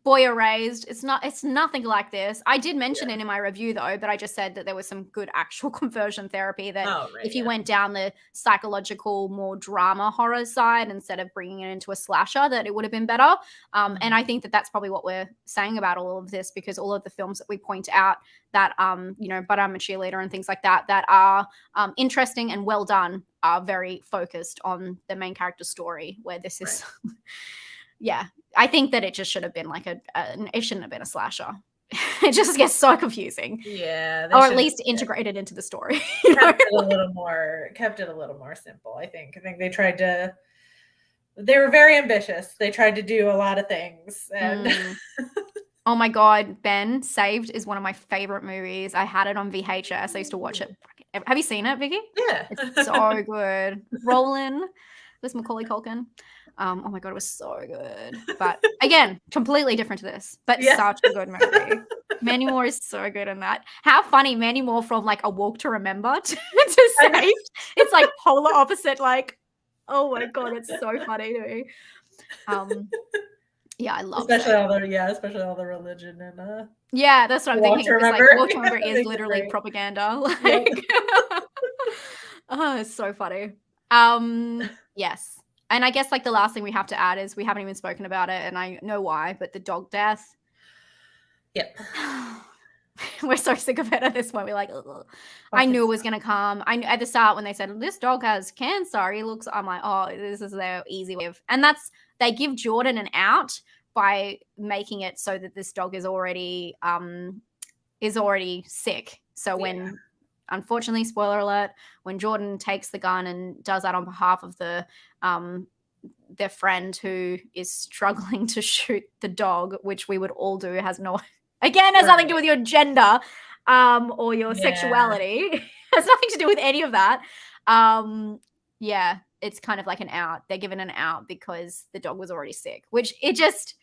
Boy Erased, it's nothing like this. I did mention it in my review though, but I just said that there was some good actual conversion therapy, that if you went down the psychological, more drama horror side instead of bringing it into a slasher, that it would have been better. And I think that that's probably what we're saying about all of this, because all of the films that we point out that you know, But I'm a Cheerleader and things like that, that are interesting and well done, are very focused on the main character story, where this is I think that it just should have been like it shouldn't have been a slasher. It just gets so confusing. Yeah. Or at least integrated into the story. Kept it a little more simple, I think. I think they were very ambitious. They tried to do a lot of things. And oh my God, Ben, Saved is one of my favorite movies. I had it on VHS. I used to watch it. Have you seen it, Vicky? Yeah. It's so good. Roland with Macaulay Culkin. Oh my God, it was so good. But again, completely different to this, but such a good movie. Mandy Moore is so good in that. How funny, Mandy Moore from like A Walk to Remember to Saved. It's like polar opposite, like, oh my God, it's so funny to me. Yeah, I love especially Satan. especially all the religion and Yeah, that's what I'm Walk thinking. to Because like Remember. Walk to Remember That is makes it literally great. propaganda. Yep. Like, oh, it's so funny. Yes. And I guess like the last thing we have to add is we haven't even spoken about it, and I know why, but the dog death. Yep. We're so sick of it at this point. We're like, ugh. I Fucking knew it was gonna come. I knew at the start when they said this dog has cancer. I'm like, oh, this is their easy way of, and they give Jordan an out by making it so that this dog is already sick. So when, unfortunately, spoiler alert, when Jordan takes the gun and does that on behalf of their friend who is struggling to shoot the dog, which we would all do, has nothing to do with your gender or your sexuality. It has nothing to do with any of that. Yeah, it's kind of like an out. They're given an out because the dog was already sick, which it just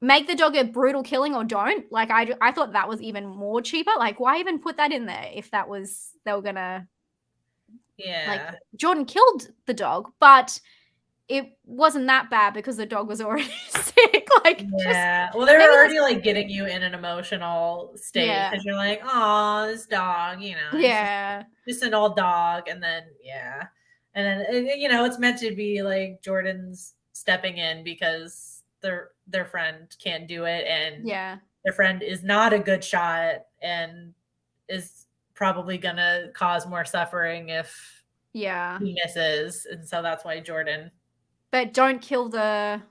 make the dog a brutal killing or don't. Like I thought that was even more cheaper. Like why even put that in there if they were gonna like Jordan killed the dog, but it wasn't that bad because the dog was already sick. Like, well, they were already like getting you in an emotional state because you're like, oh, this dog, you know, just an old dog, and then it's meant to be like Jordan's stepping in because their friend can't do it, and their friend is not a good shot and is probably gonna cause more suffering if he misses, and so that's why Jordan. But don't kill the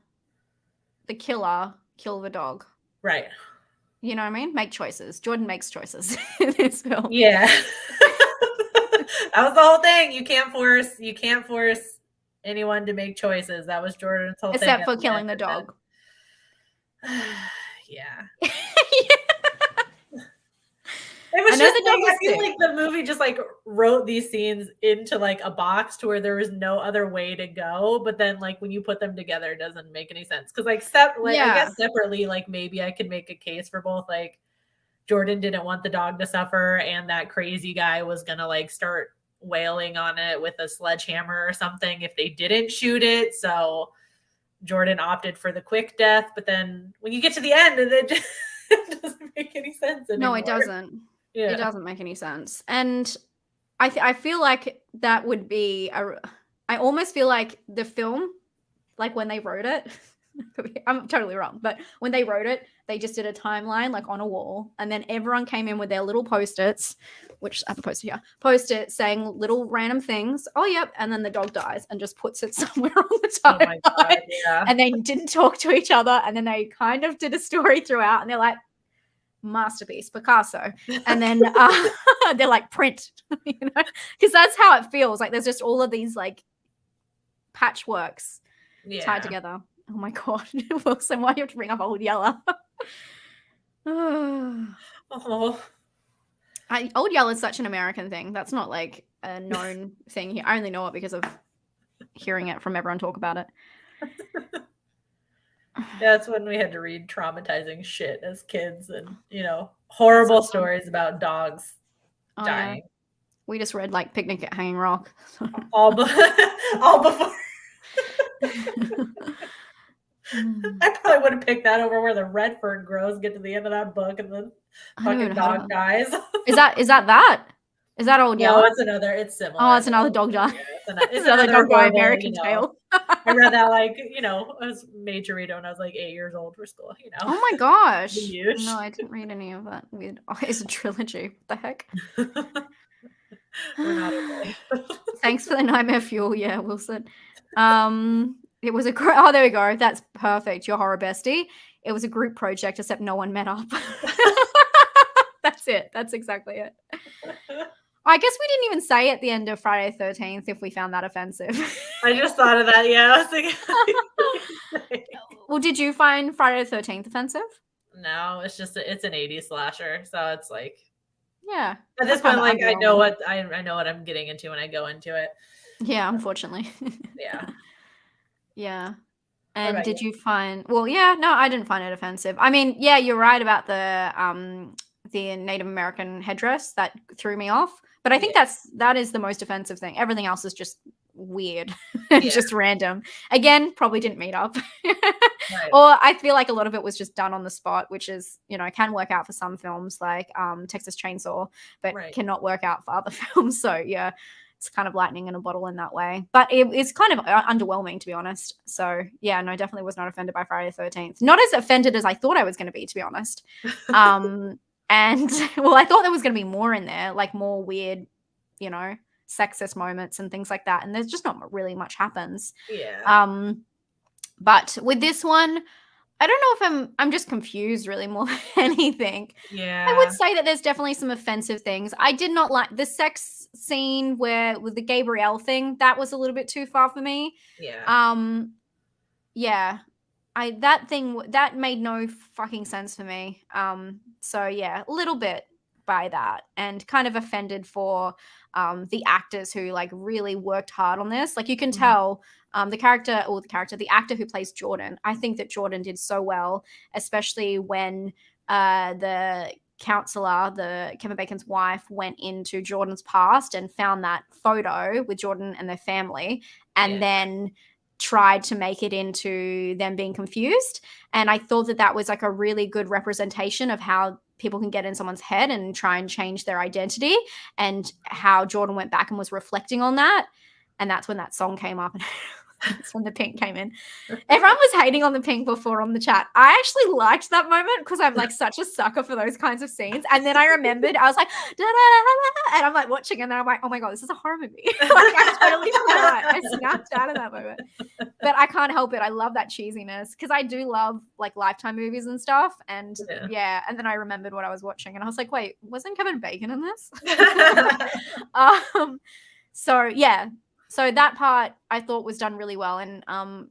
killer, kill the dog. Right. You know what I mean? Make choices. Jordan makes choices in this film. Yeah. That was the whole thing. You can't force anyone to make choices. That was Jordan's whole thing. Except for killing the dog. Yeah. It was I feel like the movie just like wrote these scenes into like a box to where there was no other way to go. But then like when you put them together, it doesn't make any sense. Because I guess separately, like maybe I could make a case for both. Like Jordan didn't want the dog to suffer, and that crazy guy was gonna like start wailing on it with a sledgehammer or something if they didn't shoot it. So Jordan opted for the quick death. But then when you get to the end, it doesn't make any sense anymore. No, it doesn't. Yeah. It doesn't make any sense. And I feel like that would be I almost feel like the film, like when they wrote it, I'm totally wrong, but when they wrote it, they just did a timeline like on a wall, and then everyone came in with their little post-its, which I have a post-it here, post-it saying little random things. Oh, yep. And then the dog dies and just puts it somewhere on the timeline. Oh my God, yeah. And they didn't talk to each other. And then they kind of did a story throughout, and they're like, masterpiece, Picasso. And then they're like, print, you know, because that's how it feels. Like there's just all of these like patchworks tied together. Oh my God. Wilson, why do you have to bring up Old Yeller? Old Yeller is such an American thing. That's not like a known thing here. I only know it because of hearing it from everyone talk about it. That's when we had to read traumatizing shit as kids, and horrible stories about dogs dying. Yeah. We just read like Picnic at Hanging Rock. all before. I probably would have picked that over where the Redfern grows. Get to the end of that book, and then fucking dog dies. Is that? Is that Old Yeller? No, it's another. It's similar. Oh, it's another dog die. It's another dog die. American Tale. I read that I was made to read it when I was like 8 years old for school. Oh my gosh! No, I didn't read any of that. It's a trilogy. What the heck? We're not okay. Thanks for the nightmare fuel, Wilson. It was oh, there we go. That's perfect. Your horror bestie. It was a group project, except no one met up. That's it. That's exactly it. I guess we didn't even say at the end of Friday the 13th if we found that offensive. I just thought of that. Yeah, I was thinking. Well, did you find Friday the 13th offensive? No, it's just it's an 80s slasher, so it's like. Yeah. At this point, like I know what I'm getting into when I go into it. Yeah, unfortunately. Yeah. Yeah. And did you find? Well, yeah. No, I didn't find it offensive. I mean, yeah, you're right about the Native American headdress that threw me off. But I think that is the most offensive thing. Everything else is just weird and just random. Again, probably didn't meet up. Right. Or I feel like a lot of it was just done on the spot, which is, you know, can work out for some films like Texas Chainsaw, but cannot work out for other films. So yeah, it's kind of lightning in a bottle in that way. But it's kind of underwhelming, to be honest. So yeah, no, definitely was not offended by Friday the 13th. Not as offended as I thought I was going to be, to be honest. And well, I thought there was going to be more in there, like more weird, you know, sexist moments and things like that. And there's just not really much happens. Yeah. But with this one, I don't know if I'm just confused really more than anything. Yeah. I would say that there's definitely some offensive things. I did not like the sex scene with the Gabrielle thing. That was a little bit too far for me. Yeah. Yeah. That made no fucking sense for me. So yeah, a little bit by that, and kind of offended for the actors who like really worked hard on this. Like you can tell the actor who plays Jordan, I think that Jordan did so well, especially when the counselor, the Kevin Bacon's wife, went into Jordan's past and found that photo with Jordan and their family, and then tried to make it into them being confused. And I thought that that was like a really good representation of how people can get in someone's head and try and change their identity, and how Jordan went back and was reflecting on that. And that's when that song came up. And that's when the Pink came in. Everyone was hating on the Pink before on the chat. I actually liked that moment because I'm like such a sucker for those kinds of scenes. And then I remembered, I was like, da, da, da, da, and I'm like watching, and then I'm like, oh my God, this is a horror movie. Like I totally forgot. I snapped out of that moment. But I can't help it. I love that cheesiness because I do love like Lifetime movies and stuff. And yeah, and then I remembered what I was watching, and I was like, wait, wasn't Kevin Bacon in this? So yeah. So that part I thought was done really well. And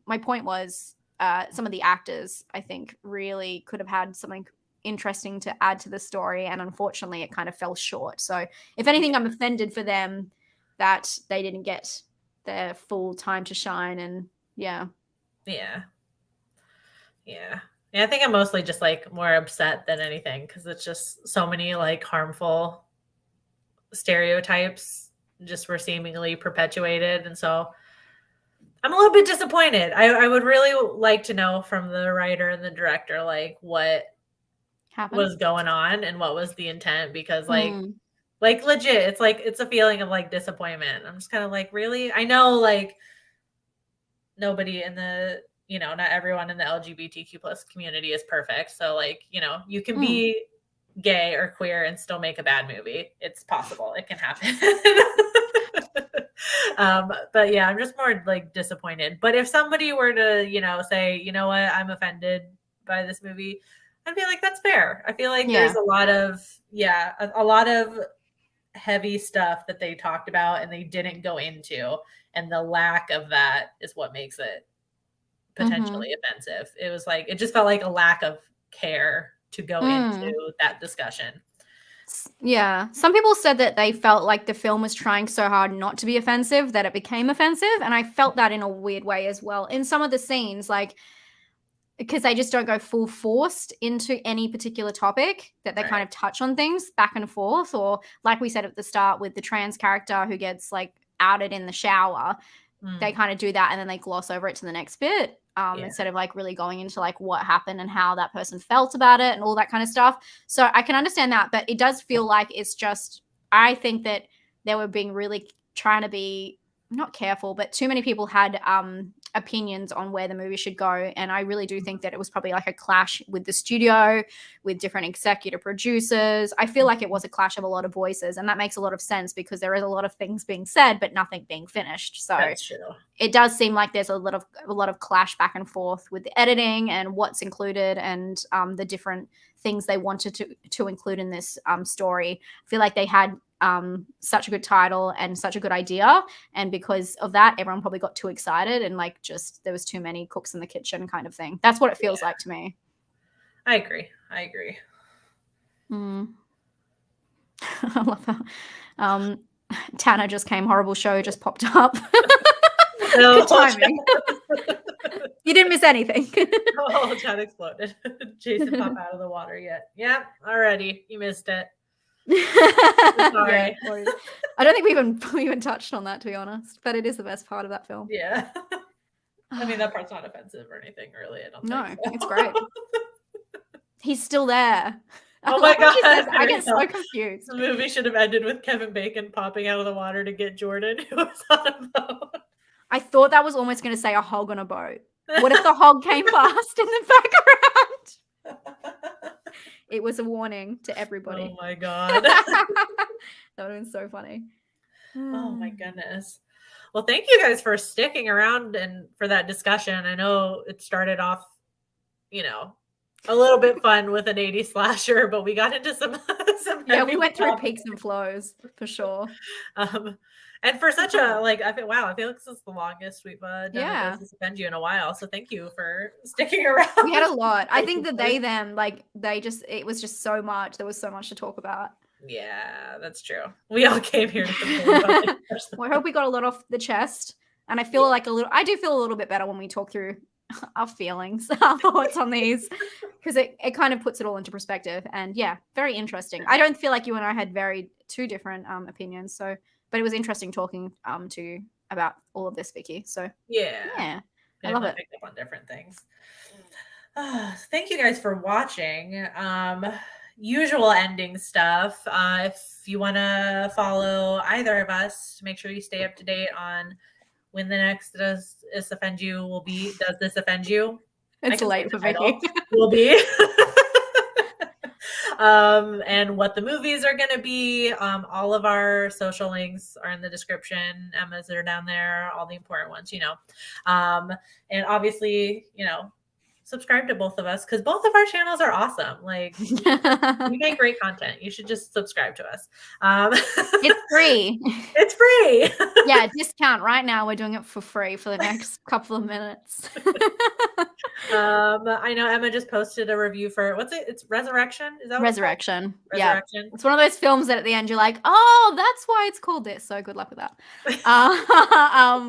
my point was some of the actors, I think, really could have had something interesting to add to the story. And unfortunately, it kind of fell short. So if anything, I'm offended for them that they didn't get their full time to shine. And yeah. Yeah. Yeah. Yeah, I think I'm mostly just like more upset than anything because it's just so many like harmful stereotypes just were seemingly perpetuated. And so I'm a little bit disappointed. I would really like to know from the writer and the director like what was going on and what was the intent, because like legit it's a feeling of like disappointment. I'm just kind of like, really? I know like nobody in the, you know, not everyone in the LGBTQ plus community is perfect. So like, you know, you can be gay or queer and still make a bad movie. It's possible. It can happen. But yeah, I'm just more like disappointed. But if somebody were to, you know, say, you know what, I'm offended by this movie, I'd be like, that's fair. I feel like there's a lot of heavy stuff that they talked about and they didn't go into, and the lack of that is what makes it potentially offensive. It was like, it just felt like a lack of care to go into that discussion. Yeah. Some people said that they felt like the film was trying so hard not to be offensive that it became offensive. And I felt that in a weird way as well. In some of the scenes, like, because they just don't go full forced into any particular topic, that they kind of touch on things back and forth. Or like we said at the start with the trans character who gets like outed in the shower, they kind of do that and then they gloss over it to the next bit. Instead of like really going into like what happened and how that person felt about it and all that kind of stuff. So I can understand that, but it does feel like it's just, I think that they were being really trying to be not careful, but too many people had opinions on where the movie should go. And I really do think that it was probably like a clash with the studio, with different executive producers. I feel like it was a clash of a lot of voices, and that makes a lot of sense because there is a lot of things being said, but nothing being finished. So it does seem like there's a lot of clash back and forth with the editing and what's included and the different things they wanted to include in this story. I feel like they had such a good title and such a good idea, and because of that everyone probably got too excited and like just there was too many cooks in the kitchen kind of thing. That's what it feels like to me. I agree. I love that. Tanner just came, horrible show just popped up. Good timing. You didn't miss anything. Oh, chat exploded. Jason pop out of the water yet. Yep, already you missed it. Sorry. Yeah, I don't think we even touched on that, to be honest, but it is the best part of that film. Yeah. I mean, that part's not offensive or anything, really. I don't No, think so. it's great. He's still there. Oh my God. I get so confused. The movie should have ended with Kevin Bacon popping out of the water to get Jordan, who was on a boat. I thought that was almost going to say a hog on a boat. What if the hog came past in the background? It was a warning to everybody. Oh my God. That would have been so funny. Oh my goodness. Well, thank you guys for sticking around and for that discussion. I know it started off, a little bit fun with an 80s slasher, but we got into some Yeah, we went through topics. peaks and flows for sure. And for such a I feel like this is the longest we've done Yeah. This Offend You in a while. So thank you for sticking around. We had a lot. I think that it was just so much. There was so much to talk about. Yeah, that's true. We all came here to complain about it. Well, I hope we got a lot off the chest. And I feel I do feel a little bit better when we talk through our feelings, our thoughts on these, because it kind of puts it all into perspective. And yeah, very interesting. I don't feel like you and I had two different opinions. So, but it was interesting talking to you about all of this, Vicky. So yeah, I love it. Picked up on different things. Thank you guys for watching. Usual ending stuff. If you want to follow either of us, make sure you stay up to date on when the next Does This Offend You will be. Does This Offend You? It's late for Vicky. Will be. And what the movies are going to be. All of our social links are in the description. Emma's are down there. All the important ones, and obviously, subscribe to both of us because both of our channels are awesome. Like we make great content. You should just subscribe to us. It's free. It's free. Yeah, discount right now. We're doing it for free for the next couple of minutes. I know Emma just posted a review for what's it? It's Resurrection. Is that what Resurrection? It's Yeah, it's one of those films that at the end you're like, oh, that's why it's called this. So good luck with that.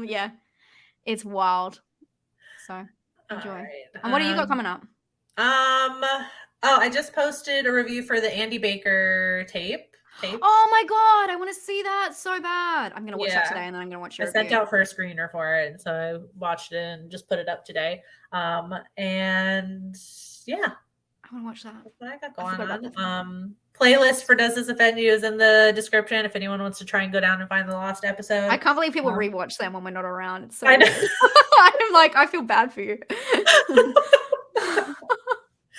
Yeah, it's wild. So enjoy. Right. And what do you got coming up? I just posted a review for the Andy Baker tape. Oh my God, I want to see that so bad. I'm gonna watch that today, and then I'm gonna watch your review. Sent out for a screener for it, and so I watched it and just put it up today. And yeah, I want to watch that. That's what I got going on. Playlist for Does This Offend You is in the description if anyone wants to try and go down and find the lost episode. I can't believe people rewatch them when we're not around. It's so I know. I'm like, I feel bad for you.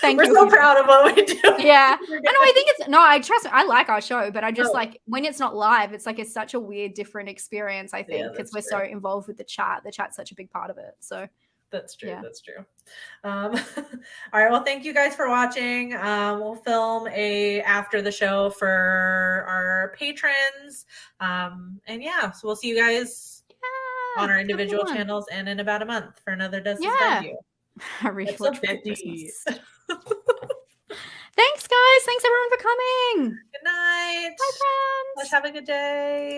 Thank you. We're so proud of what we do. Yeah. I trust me. I like our show, but I just like when it's not live, it's like it's such a weird, different experience, I think, because we're so involved with the chat. The chat's such a big part of it. So that's true. Yeah. That's true. All right. Well, thank you guys for watching. We'll film after the show for our patrons. And yeah, so we'll see you guys on our individual channels and in about a month for another Does This Offend You. Episode 50. Thanks, guys. Thanks, everyone, for coming. Good night. Bye, friends. Let's have a good day.